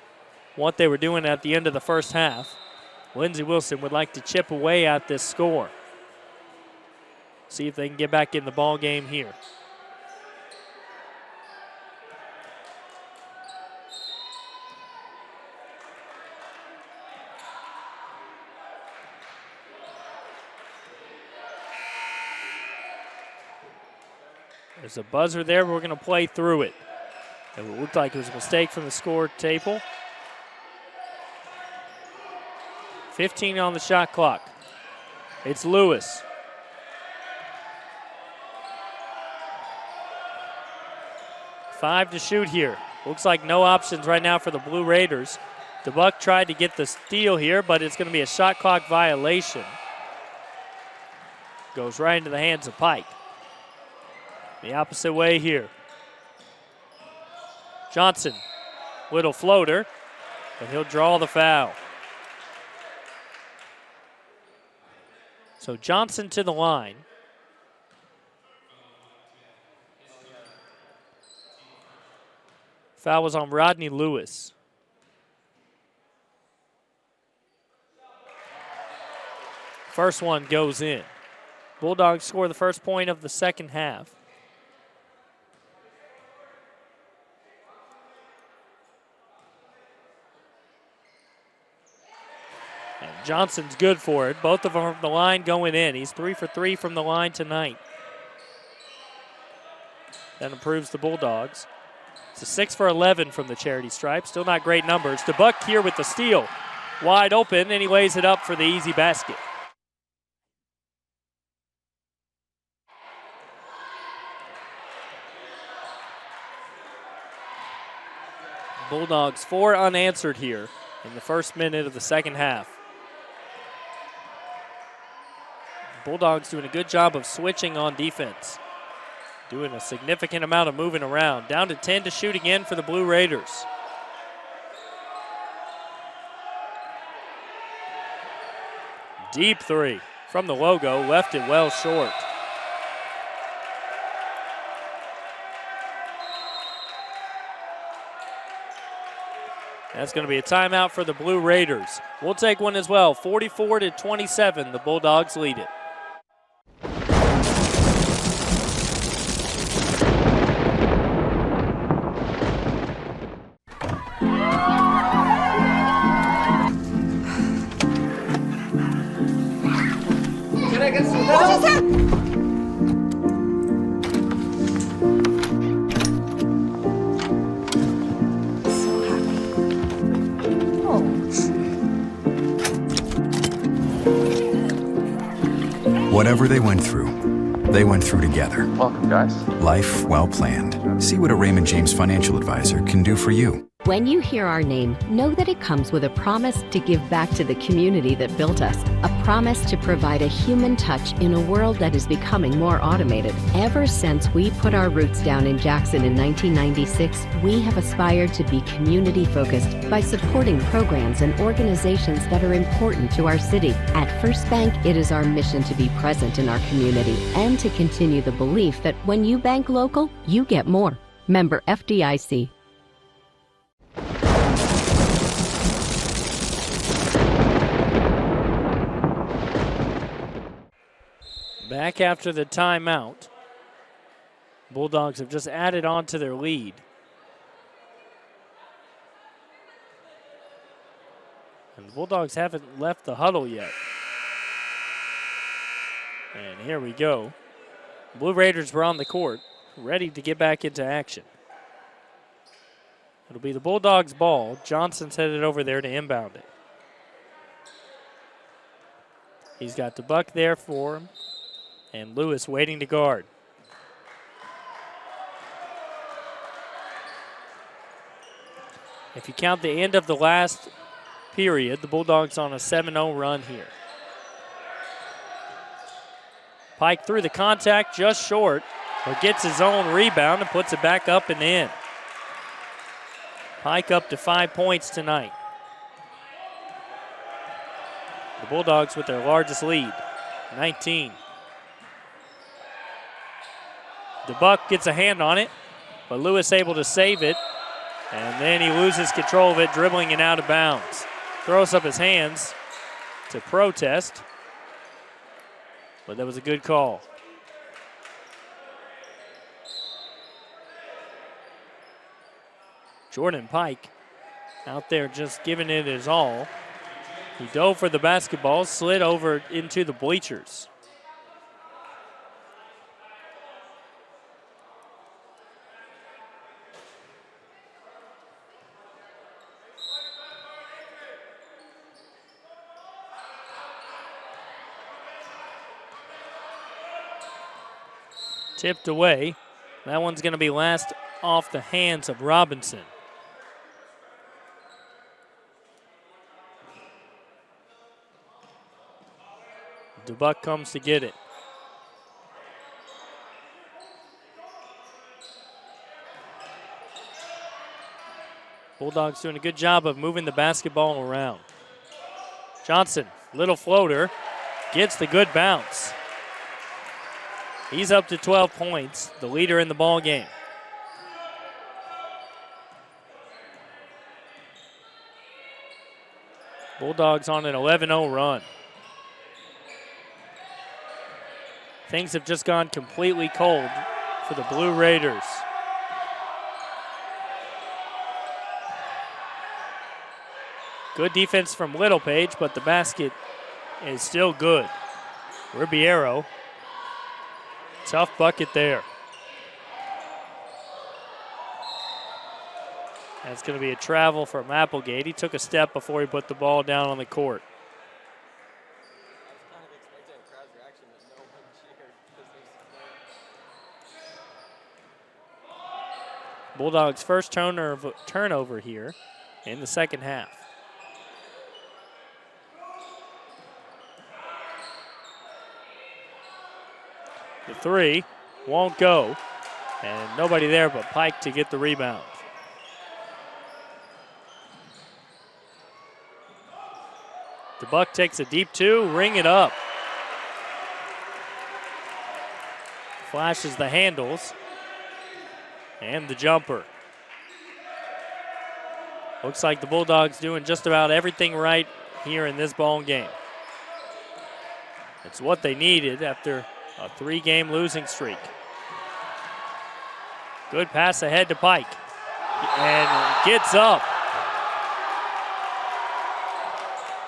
what they were doing at the end of the first half. Lindsey Wilson would like to chip away at this score. See if they can get back in the ball game here. There's a buzzer there. We're going to play through it. It looked like it was a mistake from the score table. 15 on the shot clock. It's Lewis. Five to shoot here. Looks like no options right now for the Blue Raiders. DeBuck tried to get the steal here, but it's going to be a shot clock violation. Goes right into the hands of Pike. The opposite way here. Johnson, little floater, but he'll draw the foul. So Johnson to the line. Foul was on Rodney Lewis. First one goes in. Bulldogs score the first point of the second half. And Johnson's good for it. Both of them from the line going in. He's 3 for 3 from the line tonight. That improves the Bulldogs. It's a 6 for 11 from the charity stripe. Still not great numbers. DeBuck here with the steal. Wide open, and he lays it up for the easy basket. Bulldogs 4 unanswered here in the first minute of the second half. Bulldogs doing a good job of switching on defense. Doing a significant amount of moving around. Down to 10 to shoot again for the Blue Raiders. Deep three from the logo, left it well short. That's going to be a timeout for the Blue Raiders. We'll take one as well. 44-27, the Bulldogs lead it. Can I get some help? Whatever they went through together. Welcome, guys. Life well planned. See what a Raymond James financial advisor can do for you. When you hear our name, know that it comes with a promise to give back to the community that built us, a promise to provide a human touch in a world that is becoming more automated. Ever since we put our roots down in Jackson in 1996, we have aspired to be community-focused by supporting programs and organizations that are important to our city. At First Bank, it is our mission to be present in our community and to continue the belief that when you bank local, you get more. Member FDIC. Back after the timeout. Bulldogs have just added on to their lead. And the Bulldogs haven't left the huddle yet. And here we go. Blue Raiders were on the court, ready to get back into action. It'll be the Bulldogs' ball. Johnson's headed over there to inbound it. He's got the buck there for him. And Lewis waiting to guard. If you count the end of the last period, the Bulldogs on a 7-0 run here. Pike through the contact, just short, but gets his own rebound and puts it back up and in. Pike up to 5 points tonight. The Bulldogs with their largest lead, 19. DeBuck gets a hand on it, but Lewis able to save it, and then he loses control of it, dribbling it out of bounds. Throws up his hands to protest, but that was a good call. Jordan Pike out there just giving it his all. He dove for the basketball, slid over into the bleachers. Tipped away. That one's going to be last off the hands of Robinson. DeBuck comes to get it. Bulldogs doing a good job of moving the basketball around. Johnson, little floater, gets the good bounce. He's up to 12 points, the leader in the ball game. Bulldogs on an 11-0 run. Things have just gone completely cold for the Blue Raiders. Good defense from Littlepage, but the basket is still good. Ribeiro. Tough bucket there. That's going to be a travel from Applegate. He took a step before he put the ball down on the court. Bulldogs' first turnover here in the second half. The three won't go. And nobody there but Pike to get the rebound. The Buck takes a deep two, ring it up. Flashes the handles and the jumper. Looks like the Bulldogs doing just about everything right here in this ball game. It's what they needed after a 3-game losing streak. Good pass ahead to Pike. And gets up.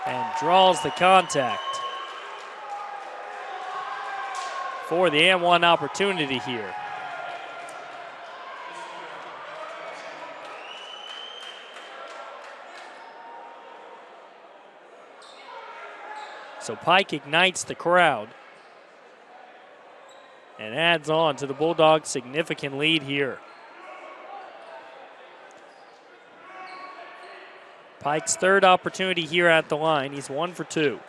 And draws the contact for the and one opportunity here. So Pike ignites the crowd and adds on to the Bulldogs' significant lead here. Pike's third opportunity here at the line. He's 1 for 2.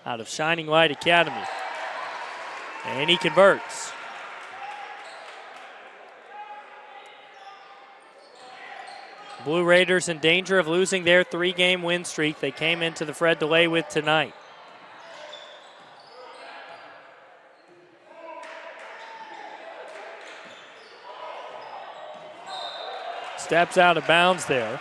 Out of Shining Light Academy. And he converts. Blue Raiders in danger of losing their 3-game win streak they came into the Fred delay with tonight. Steps out of bounds there.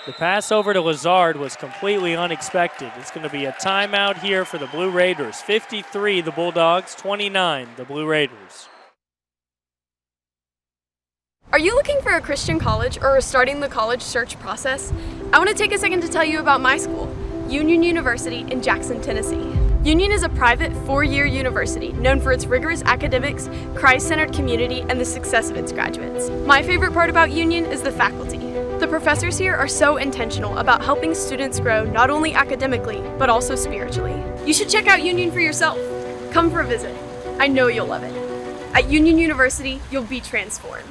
The pass over to Lazard was completely unexpected. It's going to be a timeout here for the Blue Raiders. 53 the Bulldogs, 29 the Blue Raiders. Are you looking for a Christian college or starting the college search process? I want to take a second to tell you about my school, Union University in Jackson, Tennessee. Union is a private 4-year university known for its rigorous academics, Christ-centered community, and the success of its graduates. My favorite part about Union is the faculty. The professors here are so intentional about helping students grow not only academically, but also spiritually. You should check out Union for yourself. Come for a visit. I know you'll love it. At Union University, you'll be transformed.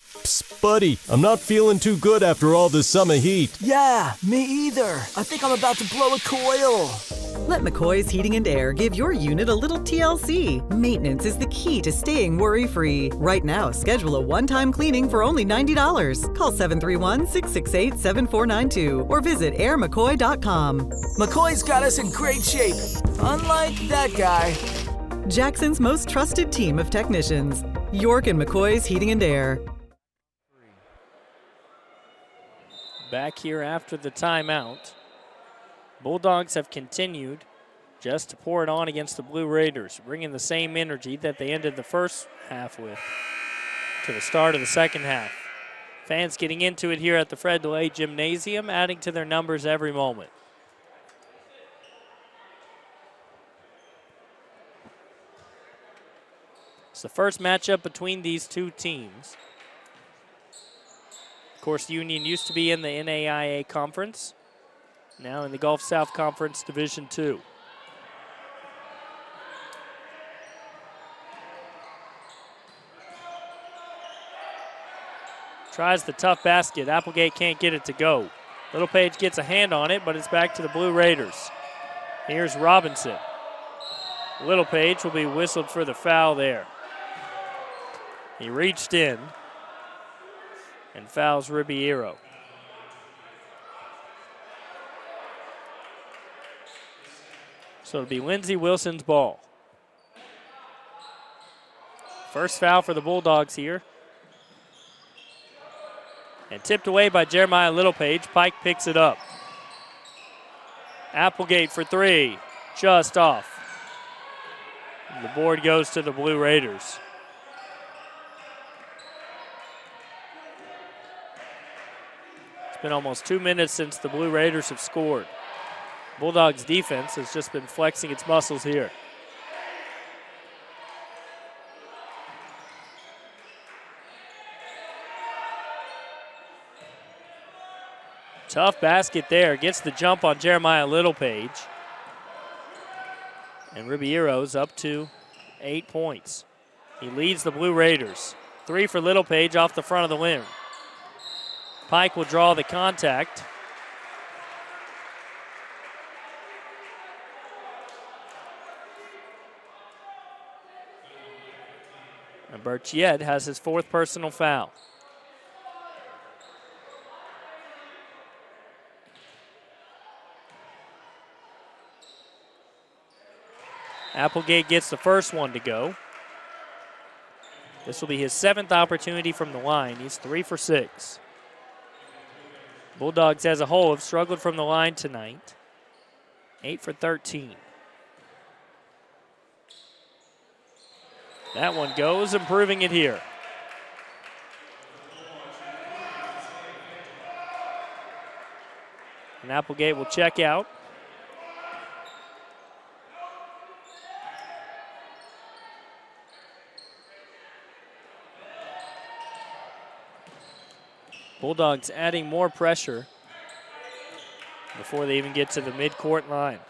Psst, buddy, I'm not feeling too good after all this summer heat. Yeah, me either. I think I'm about to blow a coil. Let McCoy's Heating and Air give your unit a little TLC. Maintenance is the key to staying worry-free. Right now, schedule a one-time cleaning for only $90. Call 731-668-7492 or visit airmccoy.com. McCoy's got us in great shape, unlike that guy. Jackson's most trusted team of technicians. York and McCoy's Heating and Air. Back here after the timeout. Bulldogs have continued just to pour it on against the Blue Raiders, bringing the same energy that they ended the first half with to the start of the second half. Fans getting into it here at the Fred DeLay Gymnasium, adding to their numbers every moment. It's the first matchup between these two teams. Of course, Union used to be in the NAIA conference, now in the Gulf South Conference Division II. Tries the tough basket. Applegate can't get it to go. Littlepage gets a hand on it, but it's back to the Blue Raiders. Here's Robinson. Littlepage will be whistled for the foul there. He reached in and fouls Ribeiro. So it'll be Lindsey Wilson's ball. First foul for the Bulldogs here. And tipped away by Jeremiah Littlepage. Pike picks it up. Applegate for three. Just off. And the board goes to the Blue Raiders. It's been almost 2 minutes since the Blue Raiders have scored. Bulldogs defense has just been flexing its muscles here. Tough basket there. Gets the jump on Jeremiah Littlepage. And Ribeiro's up to 8 points. He leads the Blue Raiders. Three for Littlepage off the front of the rim. Pike will draw the contact. And Berchiet has his 4th personal foul. Applegate gets the first one to go. This will be his 7th opportunity from the line. He's 3 for 6. Bulldogs as a whole have struggled from the line tonight. 8 for 13. That one goes, improving it here. And Applegate will check out. Bulldogs adding more pressure before they even get to the midcourt line.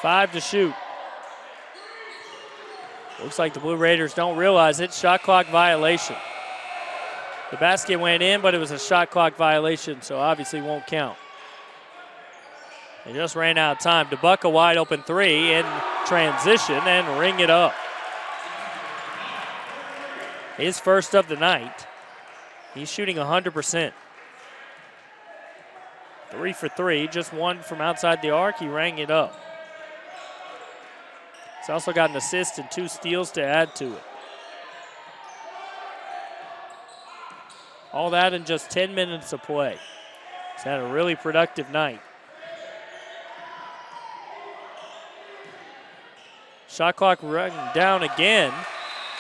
Five to shoot. Looks like the Blue Raiders don't realize it. Shot clock violation. The basket went in, but it was a shot clock violation, so obviously won't count. They just ran out of time. DeBuck a wide open 3 in transition and ring it up. His first of the night. He's shooting 100%. 3 for 3, just 1 from outside the arc. He rang it up. He's also got an assist and 2 steals to add to it. All that in just 10 minutes of play. He's had a really productive night. Shot clock running down again,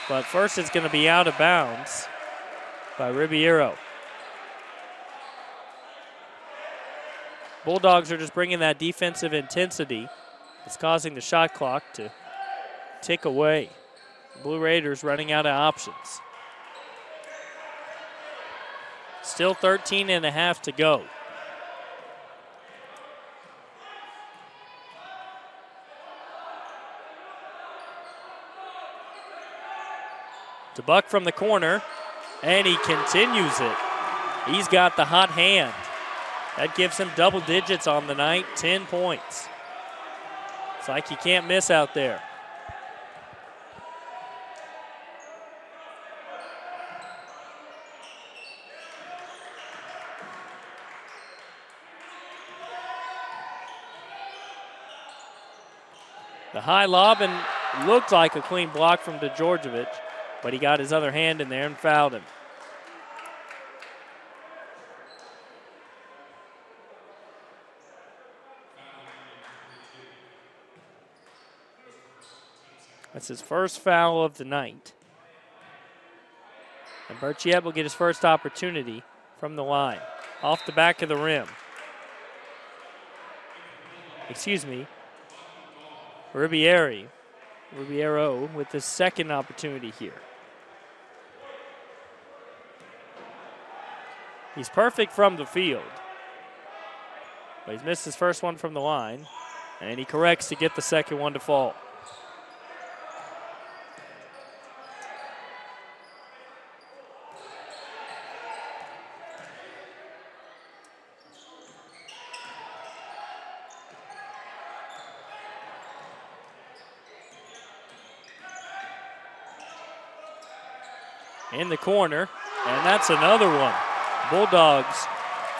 but first it's going to be out of bounds by Ribeiro. Bulldogs are just bringing that defensive intensity. It's causing the shot clock to tick away. Blue Raiders running out of options. Still 13 and a half to go. DeBuck from the corner, and he continues it. He's got the hot hand. That gives him double digits on the night, 10 points. It's like he can't miss out there. The high lob, and looked like a clean block from Djordjevic, but he got his other hand in there and fouled him. That's his first foul of the night. And Berchiet will get his first opportunity from the line. Off the back of the rim. Excuse me. Ribeiro with his second opportunity here. He's perfect from the field, but he's missed his first one from the line, and he corrects to get the second one to fall. In the corner, and that's another one. Bulldogs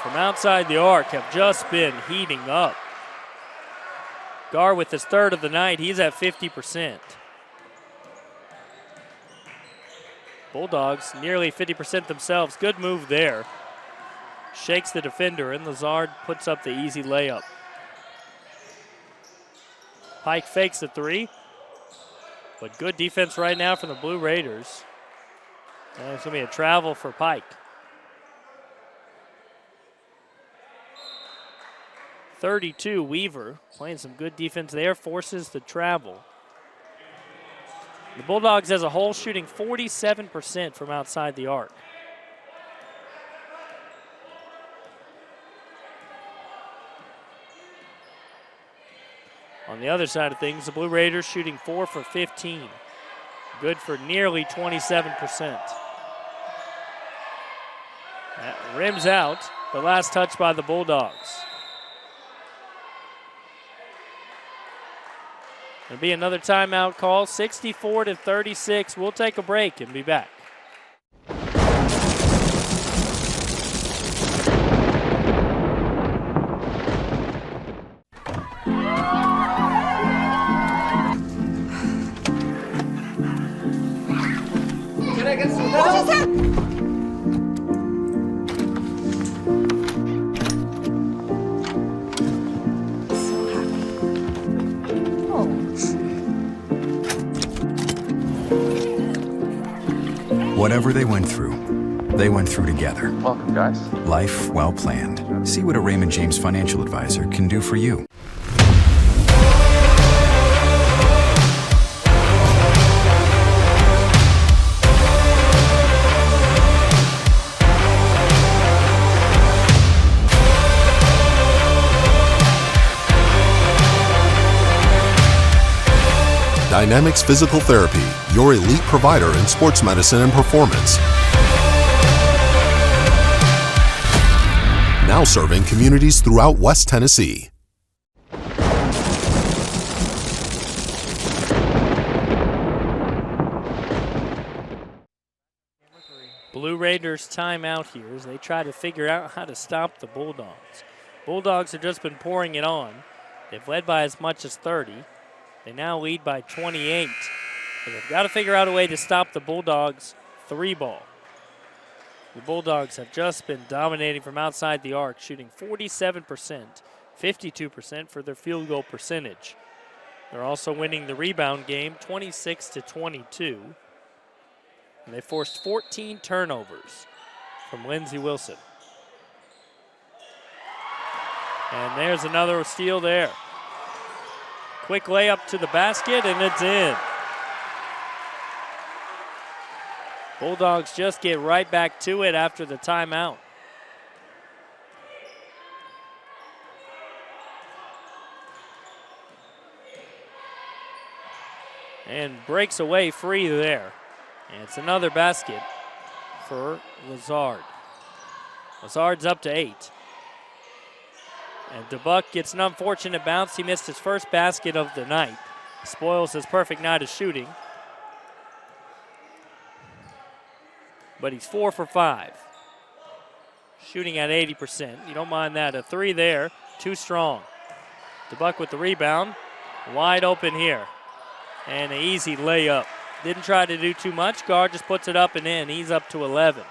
from outside the arc have just been heating up. Gar with his third of the night, he's at 50%. Bulldogs nearly 50% themselves. Good move there. Shakes the defender, and Lazard puts up the easy layup. Pike fakes the 3, but good defense right now from the Blue Raiders. And it's going to be a travel for Pike. 32, Weaver playing some good defense there, forces the travel. The Bulldogs as a whole shooting 47% from outside the arc. On the other side of things, the Blue Raiders shooting 4 for 15. Good for nearly 27%. That rims out. The last touch by the Bulldogs. There'll be another timeout call, 64-36. We'll take a break and be back. Can I get some help? Whatever they went through together. Welcome, guys. Life well planned. See what a Raymond James financial advisor can do for you. Dynamics Physical Therapy, your elite provider in sports medicine and performance. Now serving communities throughout West Tennessee. Blue Raiders timeout here as they try to figure out how to stop the Bulldogs. Bulldogs have just been pouring it on. They've led by as much as 30. They now lead by 28. But they've got to figure out a way to stop the Bulldogs' 3-ball. The Bulldogs have just been dominating from outside the arc, shooting 47%, 52% for their field goal percentage. They're also winning the rebound game 26-22. And they forced 14 turnovers from Lindsey Wilson. And there's another steal there. Quick layup to the basket, and it's in. Bulldogs just get right back to it after the timeout. And breaks away free there. And it's another basket for Lazard. Lazard's up to 8. And DeBuck gets an unfortunate bounce. He missed his first basket of the night. Spoils his perfect night of shooting. But he's 4 for 5. Shooting at 80%. You don't mind that. A 3 there. Too strong. DeBuck with the rebound. Wide open here. And an easy layup. Didn't try to do too much. Guard just puts it up and in. He's up to 11.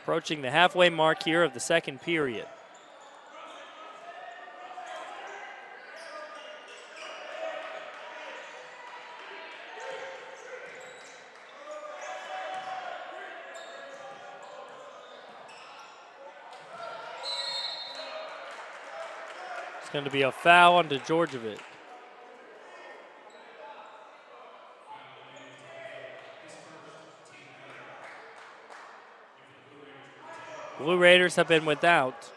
Approaching the halfway mark here of the second period. It's going to be a foul on Djordjevic. Blue Raiders have been without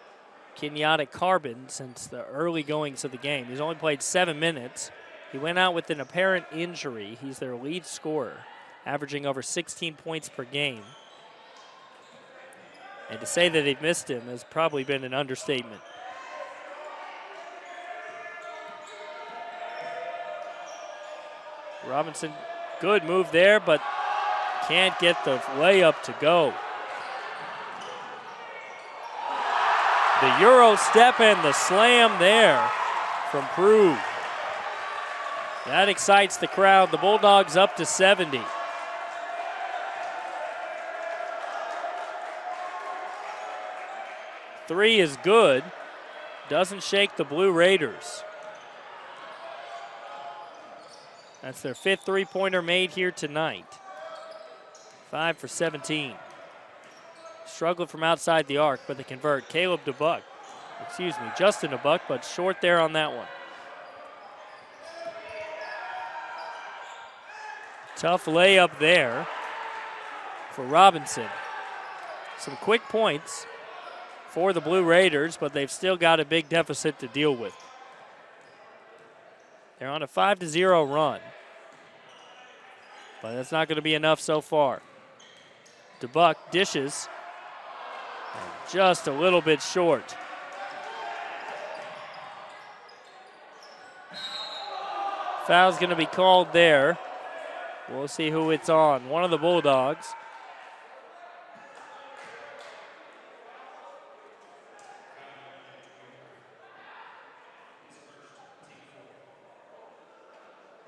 Kenyatta Carbon since the early goings of the game. He's only played 7 minutes. He went out with an apparent injury. He's their lead scorer, averaging over 16 points per game. And to say that they've missed him has probably been an understatement. Robinson, good move there, but can't get the layup to go. The Euro step and the slam there from Prue. That excites the crowd. The Bulldogs up to 70. Three is good. Doesn't shake the Blue Raiders. That's their 5th three-pointer made here tonight. 5 for 17. Struggled from outside the arc, but they convert. Justin DeBuck, but short there on that one. Tough layup there for Robinson. Some quick points for the Blue Raiders, but they've still got a big deficit to deal with. They're on a 5-0 run. but that's not going to be enough so far. DeBuck dishes, and just a little bit short. Foul's going to be called there. We'll see who it's on. One of the Bulldogs.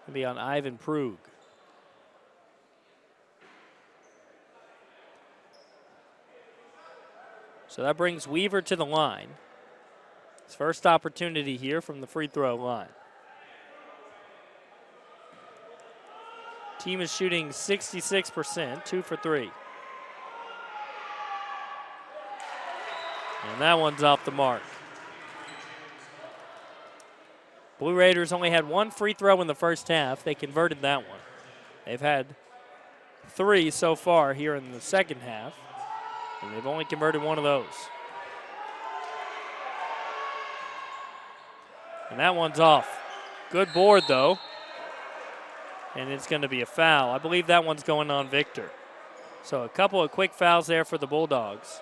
It'll be on Ivan Prug. So that brings Weaver to the line. His first opportunity here from the free throw line. Team is shooting 66%, 2 for 3. And that one's off the mark. Blue Raiders only had one free throw in the first half. They converted that one. They've had 3 so far here in the second half, and they've only converted one of those. And that one's off. Good board, though. And it's going to be a foul. I believe that one's going on Victor. So a couple of quick fouls there for the Bulldogs.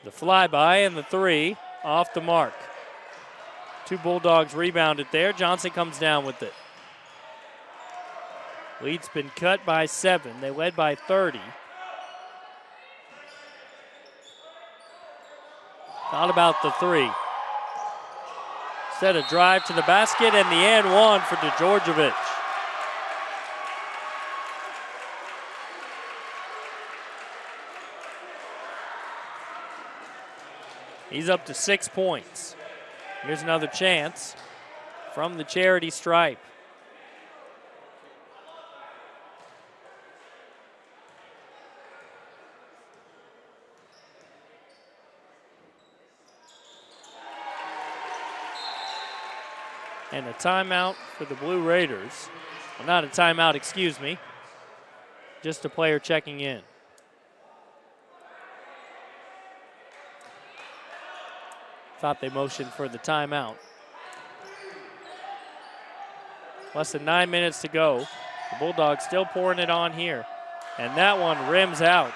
The flyby and the 3 off the mark. 2 Bulldogs rebounded there. Johnson comes down with it. Lead's been cut by 7. They led by 30. Thought about the 3. Instead, a drive to the basket and the and one for Djordjevic. He's up to 6 points. Here's another chance from the charity stripe. And a timeout for the Blue Raiders. Well, not a timeout, excuse me. Just a player checking in. Thought they motioned for the timeout. Less than 9 minutes to go. The Bulldogs still pouring it on here. And that one rims out.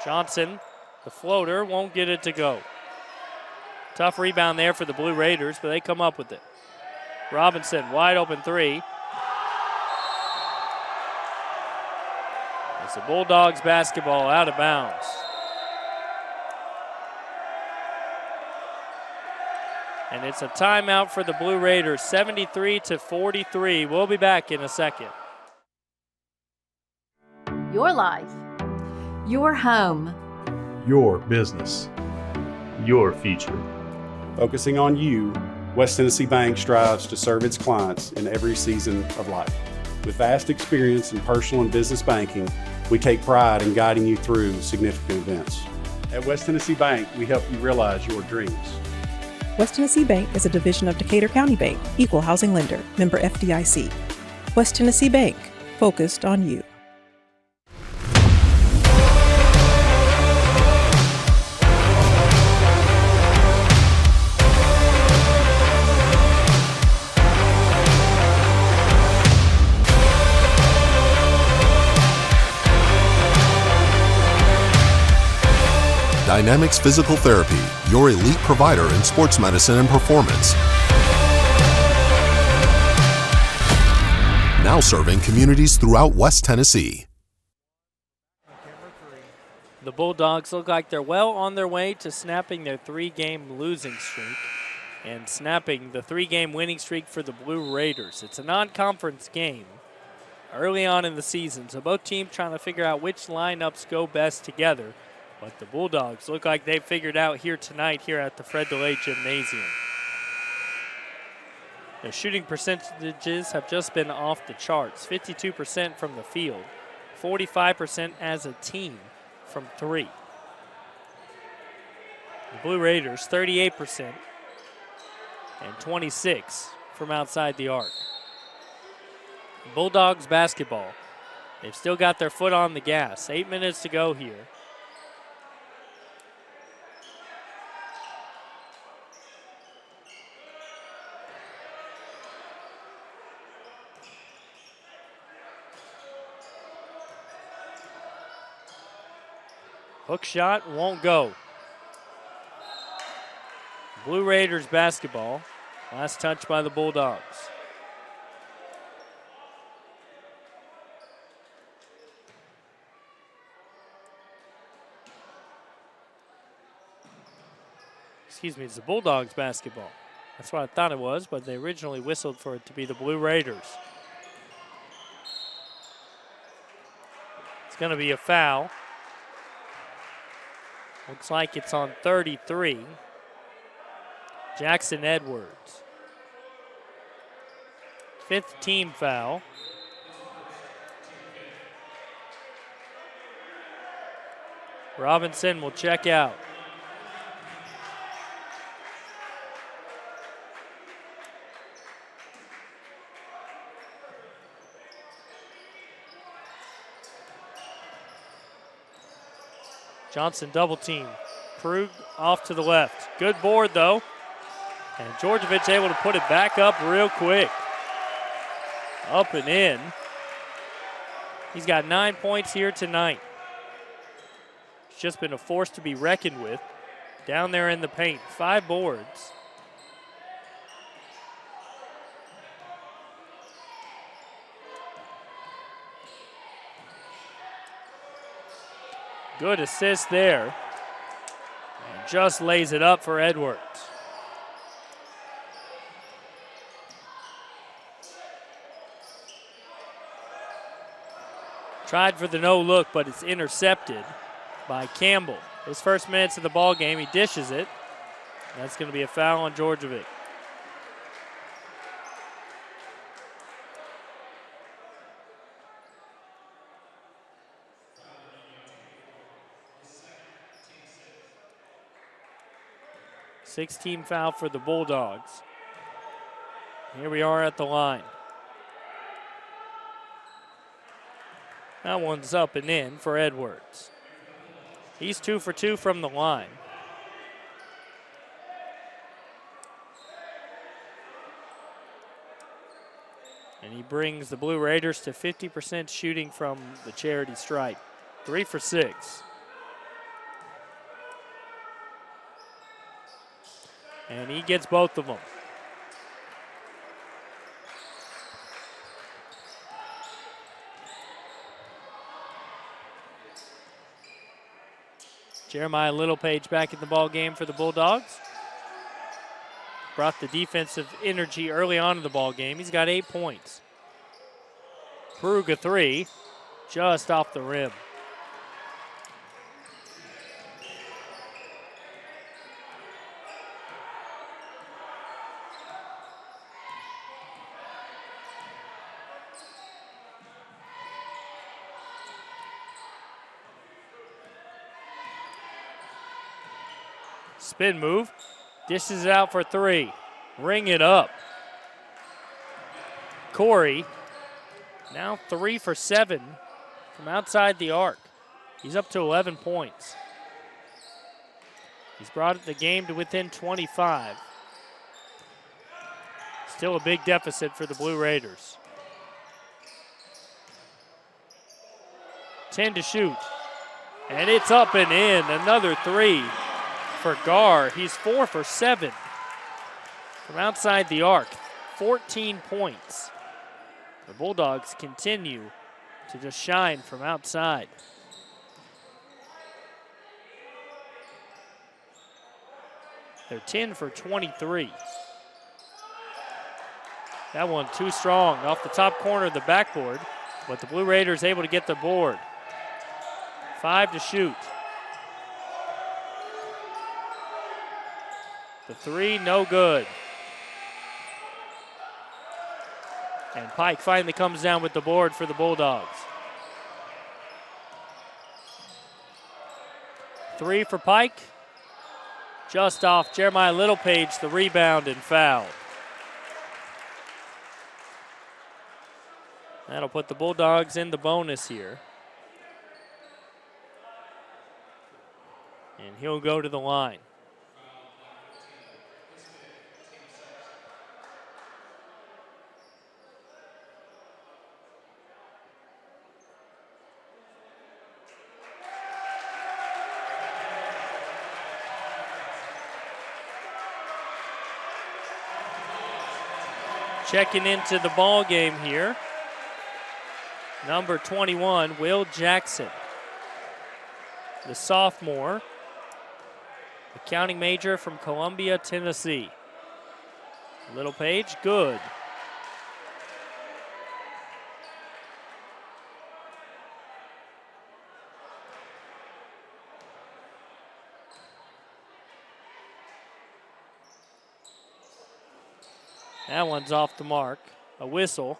Johnson, the floater, won't get it to go. Tough rebound there for the Blue Raiders, but they come up with it. Robinson, wide open 3. It's the Bulldogs basketball out of bounds. And it's a timeout for the Blue Raiders, 73-43. We'll be back in a second. Your life. Your home. Your business. Your future. Focusing on you, West Tennessee Bank strives to serve its clients in every season of life. With vast experience in personal and business banking, we take pride in guiding you through significant events. At West Tennessee Bank, we help you realize your dreams. West Tennessee Bank is a division of Decatur County Bank, equal housing lender, member FDIC. West Tennessee Bank, focused on you. Dynamics Physical Therapy, your elite provider in sports medicine and performance. Now serving communities throughout West Tennessee. The Bulldogs look like they're well on their way to snapping their 3-game losing streak and snapping the 3-game winning streak for the Blue Raiders. It's a non-conference game early on in the season, so both teams trying to figure out which lineups go best together. But the Bulldogs look like they've figured out here tonight here at the Fred DeLay Gymnasium. Their shooting percentages have just been off the charts. 52% from the field, 45% as a team from 3. The Blue Raiders, 38%. and 26 from outside the arc. Bulldogs basketball. They've still got their foot on the gas. 8 minutes to go here. Hook shot won't go. Blue Raiders basketball. Last touch by the Bulldogs. Excuse me, it's the Bulldogs basketball. That's what I thought it was, but they originally whistled for it to be the Blue Raiders. It's going to be a foul. Looks like it's on 33. Jackson Edwards. 5th team foul. Robinson will check out. Johnson double team. Krug off to the left. Good board though. And Georgievich able to put it back up real quick. Up and in. He's got 9 points here tonight. It's just been a force to be reckoned with. Down there in the paint, 5 boards. Good assist there. And just lays it up for Edwards. Tried for the no look, but it's intercepted by Campbell. His first minutes of the ball game, he dishes it. That's going to be a foul on Georgievic. Six-team foul for the Bulldogs. Here we are at the line. That one's up and in for Edwards. He's 2 for 2 from the line. And he brings the Blue Raiders to 50% shooting from the charity stripe. 3 for 6. And he gets both of them. Jeremiah Littlepage back in the ball game for the Bulldogs. Brought the defensive energy early on in the ball game. He's got 8 points. Krug a 3, just off the rim. Spin move, dishes it out for 3. Ring it up. Corey, now 3 for 7 from outside the arc. He's up to 11 points. He's brought the game to within 25. Still a big deficit for the Blue Raiders. 10 to shoot. And it's up and in, another 3. For Gar, he's 4 for 7 from outside the arc, 14 points. The Bulldogs continue to just shine from outside. They're 10 for 23. That one too strong off the top corner of the backboard, but the Blue Raiders able to get the board. 5 to shoot. The 3, no good. And Pike finally comes down with the board for the Bulldogs. 3 for Pike. Just off Jeremiah Littlepage, the rebound and foul. That'll put the Bulldogs in the bonus here. And he'll go to the line. Checking into the ball game here, number 21, Will Jackson, the sophomore, accounting major from Columbia, Tennessee. Littlepage, good. That one's off the mark. A whistle.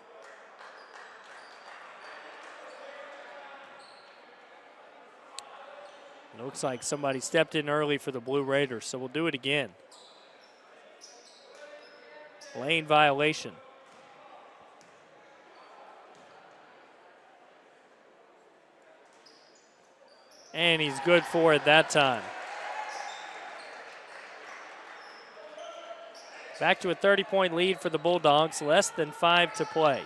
It looks like somebody stepped in early for the Blue Raiders, so we'll do it again. Lane violation. And he's good for it that time. Back to a 30-point lead for the Bulldogs, less than 5 to play.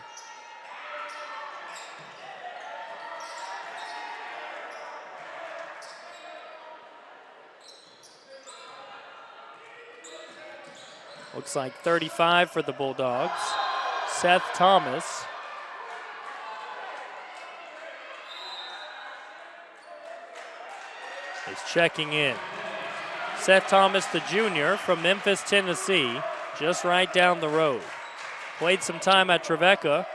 Looks like 35 for the Bulldogs. Seth Thomas. Is checking in. Seth Thomas, the junior from Memphis, Tennessee, just right down the road. Played some time at Trevecca.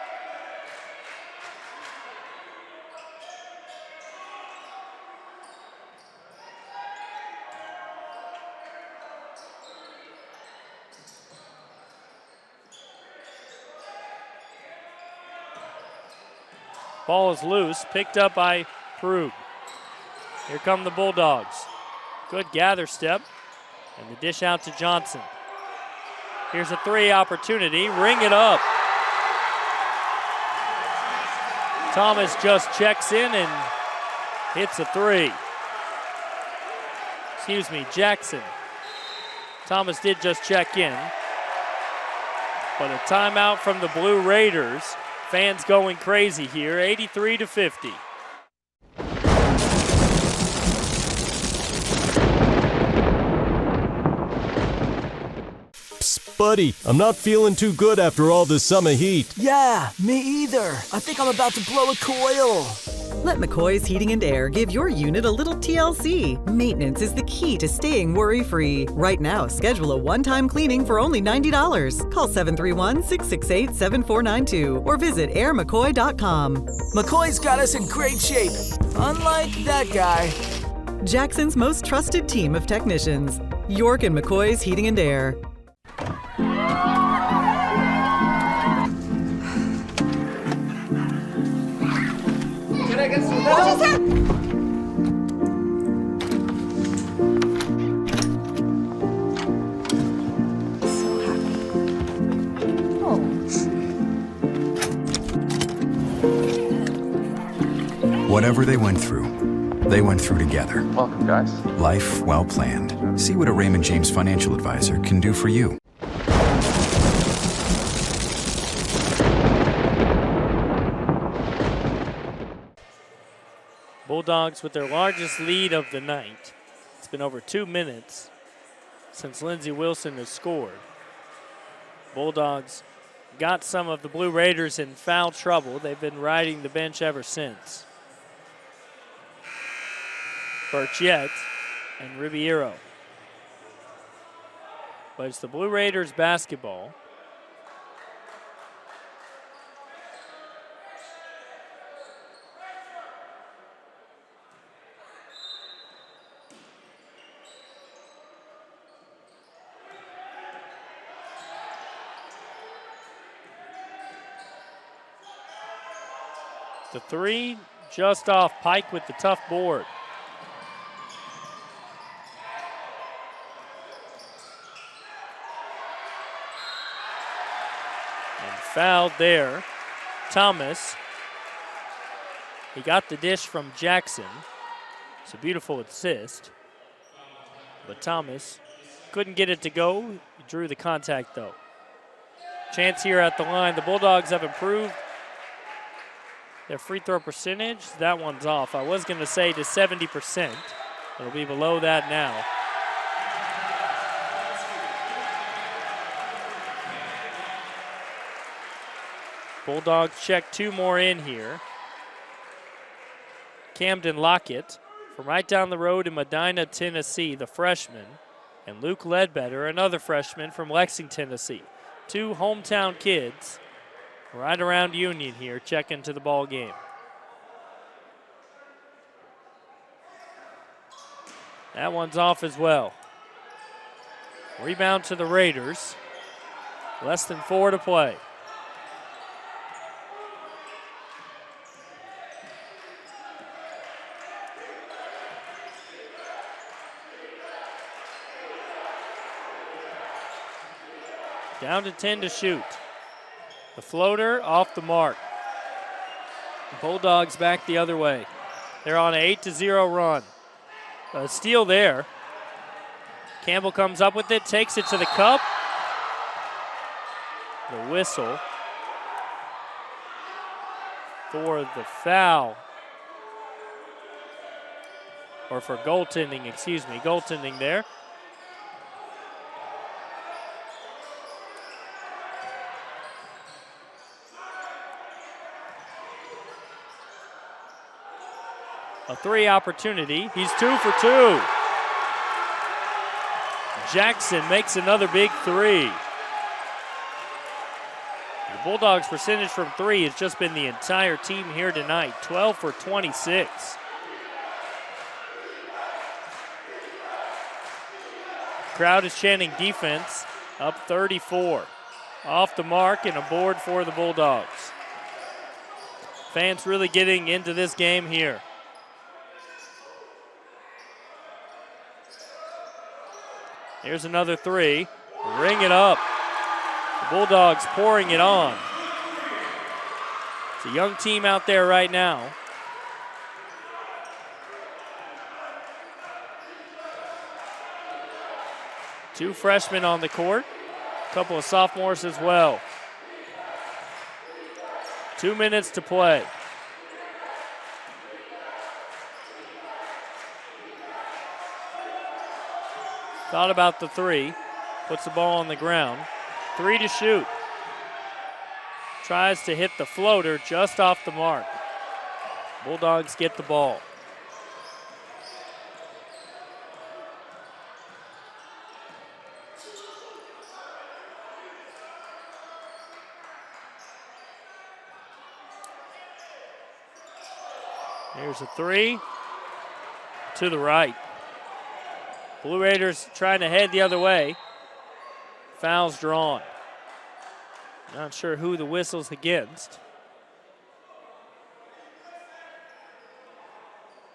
Ball is loose, picked up by Krug. Here come the Bulldogs. Good gather step, and the dish out to Johnson. Here's a three opportunity, ring it up. Thomas just checks in and hits a three. Excuse me, Jackson. Thomas did just check in, but a timeout from the Blue Raiders. Fans going crazy here, 83-50. Buddy, I'm not feeling too good after all this summer heat. Yeah, me either. I think I'm about to blow a coil. Let McCoy's Heating and Air give your unit a little TLC. Maintenance is the key to staying worry-free. Right now, schedule a one-time cleaning for only $90. Call 731-668-7492 or visit airmccoy.com. McCoy's got us in great shape, unlike that guy. Jackson's most trusted team of technicians. York and McCoy's Heating and Air. Can I get some help? What just happened? So happy. Oh. Whatever they went through together. Welcome, guys. Life well planned. See what a Raymond James financial advisor can do for you. Bulldogs with their largest lead of the night. It's been over 2 minutes since Lindsey Wilson has scored. Bulldogs got some of the Blue Raiders in foul trouble. They've been riding the bench ever since. Burchett and Ribeiro. But it's the Blue Raiders basketball. The three just off. Pike with the tough board. And fouled there. Thomas. He got the dish from Jackson. It's a beautiful assist. But Thomas couldn't get it to go. He drew the contact, though. Chance here at the line. The Bulldogs have improved their free throw percentage. That one's off. I was going to say to 70%. It'll be below that now. Bulldogs check 2 more in here. Camden Lockett from right down the road in Medina, Tennessee, the freshman, and Luke Ledbetter, another freshman from Lexington, Tennessee. 2 hometown kids right around Union here checking to the ball game. That one's off as well. Rebound to the Raiders. Less than 4 to play. Down to 10 to shoot. The floater off the mark. The Bulldogs back the other way. They're on an 8-0 run. A steal there. Campbell comes up with it, takes it to the cup. The whistle for the foul. Or for goaltending, excuse me, goaltending there. A 3 opportunity. He's 2 for 2. Jackson makes another big 3. The Bulldogs' percentage from 3 has just been the entire team here tonight. 12 for 26. Crowd is chanting defense. Up 34. Off the mark and a board for the Bulldogs. Fans really getting into this game here. Here's another 3. Ring it up. The Bulldogs pouring it on. It's a young team out there right now. Two freshmen on the court. A couple of sophomores as well. 2 minutes to play. Thought about the 3. Puts the ball on the ground. 3 to shoot. Tries to hit the floater just off the mark. Bulldogs get the ball. Here's a 3 to the right. Blue Raiders trying to head the other way. Foul's drawn. Not sure who the whistle's against.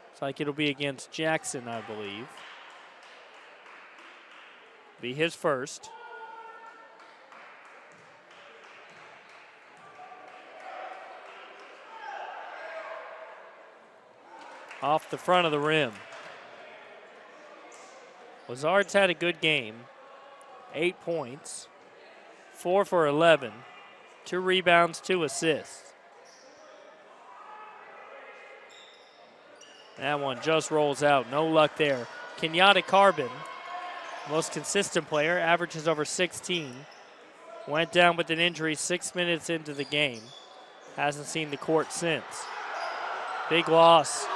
Looks like it'll be against Jackson, I believe. Be his first. Off the front of the rim. Lazard's had a good game. 8 points, 4 for 11, 2 rebounds, 2 assists. That one just rolls out. No luck there. Kenyatta Carbon, most consistent player, averages over 16. Went down with an injury 6 minutes into the game. Hasn't seen the court since. Big loss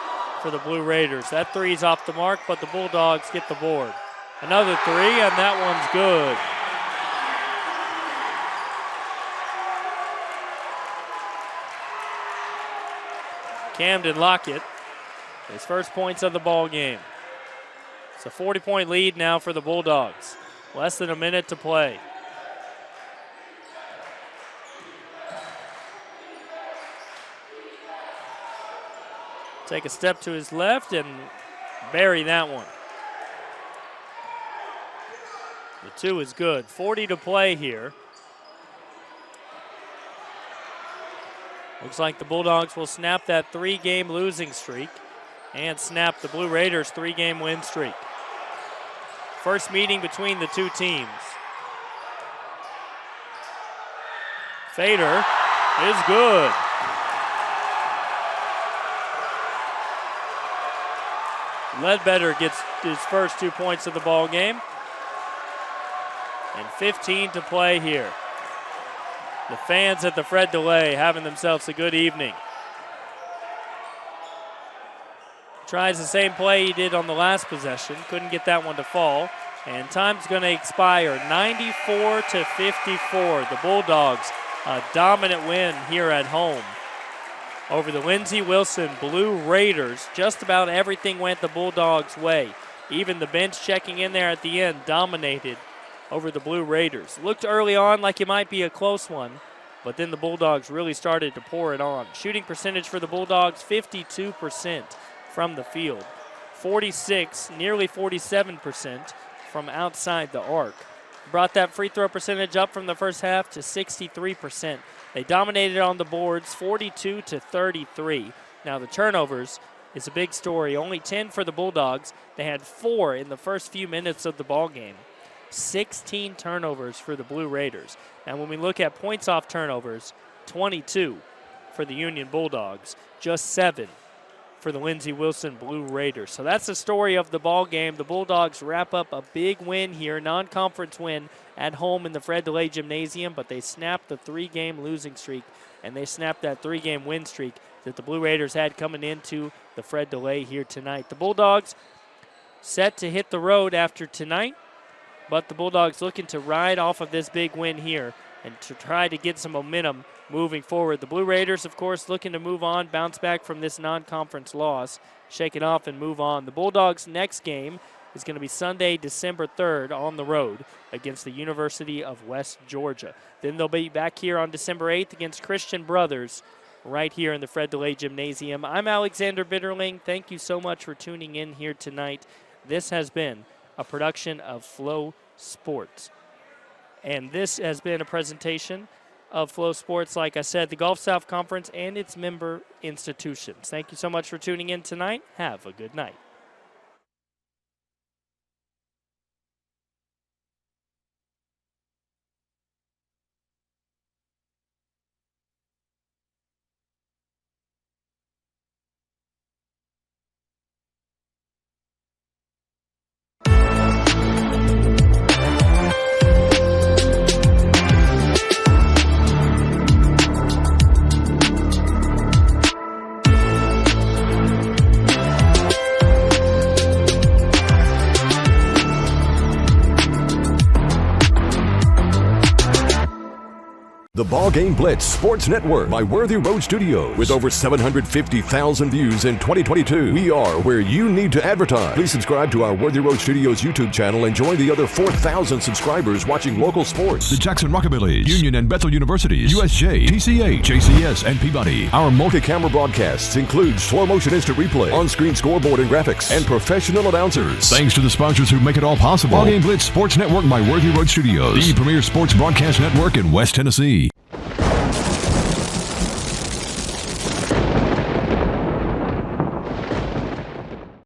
for the Blue Raiders. That 3's off the mark, but the Bulldogs get the board. Another 3, and that one's good. Camden Lockett, his first points of the ball game. It's a 40-point lead now for the Bulldogs. Less than a minute to play. Take a step to his left and bury that one. The 2 is good. 40 to play here. Looks like the Bulldogs will snap that 3-game losing streak and snap the Blue Raiders' 3-game win streak. First meeting between the two teams. Fader is good. Ledbetter gets his first 2 points of the ball game. And 15 to play here. The fans at the Fred DeLay having themselves a good evening. Tries the same play he did on the last possession. Couldn't get that one to fall. And time's going to expire. 94-54. The Bulldogs, a dominant win here at home over the Lindsey Wilson Blue Raiders. Just about everything went the Bulldogs' way. Even the bench checking in there at the end dominated over the Blue Raiders. Looked early on like it might be a close one, but then the Bulldogs really started to pour it on. Shooting percentage for the Bulldogs, 52% from the field. 46, nearly 47% from outside the arc. Brought that free throw percentage up from the first half to 63%. They dominated on the boards, 42-33. Now the turnovers is a big story. Only 10 for the Bulldogs. They had 4 in the first few minutes of the ball game. 16 turnovers for the Blue Raiders. And when we look at points off turnovers, 22 for the Union Bulldogs, just 7 for the Lindsey Wilson Blue Raiders. So that's the story of the ball game. The Bulldogs wrap up a big win here, non-conference win at home in the Fred DeLay Gymnasium, but they snapped the 3-game losing streak, and they snapped that 3-game win streak that the Blue Raiders had coming into the Fred DeLay here tonight. The Bulldogs set to hit the road after tonight, but the Bulldogs looking to ride off of this big win here and to try to get some momentum moving forward. The Blue Raiders, of course, looking to move on, bounce back from this non-conference loss, shake it off and move on. The Bulldogs' next game is going to be Sunday, December 3rd on the road against the University of West Georgia. Then they'll be back here on December 8th against Christian Brothers right here in the Fred DeLay Gymnasium. I'm Alexander Bitterling. Thank you so much for tuning in here tonight. This has been a production of Flow Sports. And this has been a presentation of Flow Sports, like I said, the Gulf South Conference and its member institutions. Thank you so much for tuning in tonight. Have a good night. The BallGame Blitz Sports Network by Worthy Road Studios. With over 750,000 views in 2022, we are where you need to advertise. Please subscribe to our Worthy Road Studios YouTube channel and join the other 4,000 subscribers watching local sports. The Jackson Rockabilly, Union and Bethel Universities, USJ, TCA, JCS, and Peabody. Our multi-camera broadcasts include slow motion instant replay, on-screen scoreboard and graphics, and professional announcers. Thanks to the sponsors who make it all possible. BallGame Blitz Sports Network by Worthy Road Studios, the premier sports broadcast network in West Tennessee.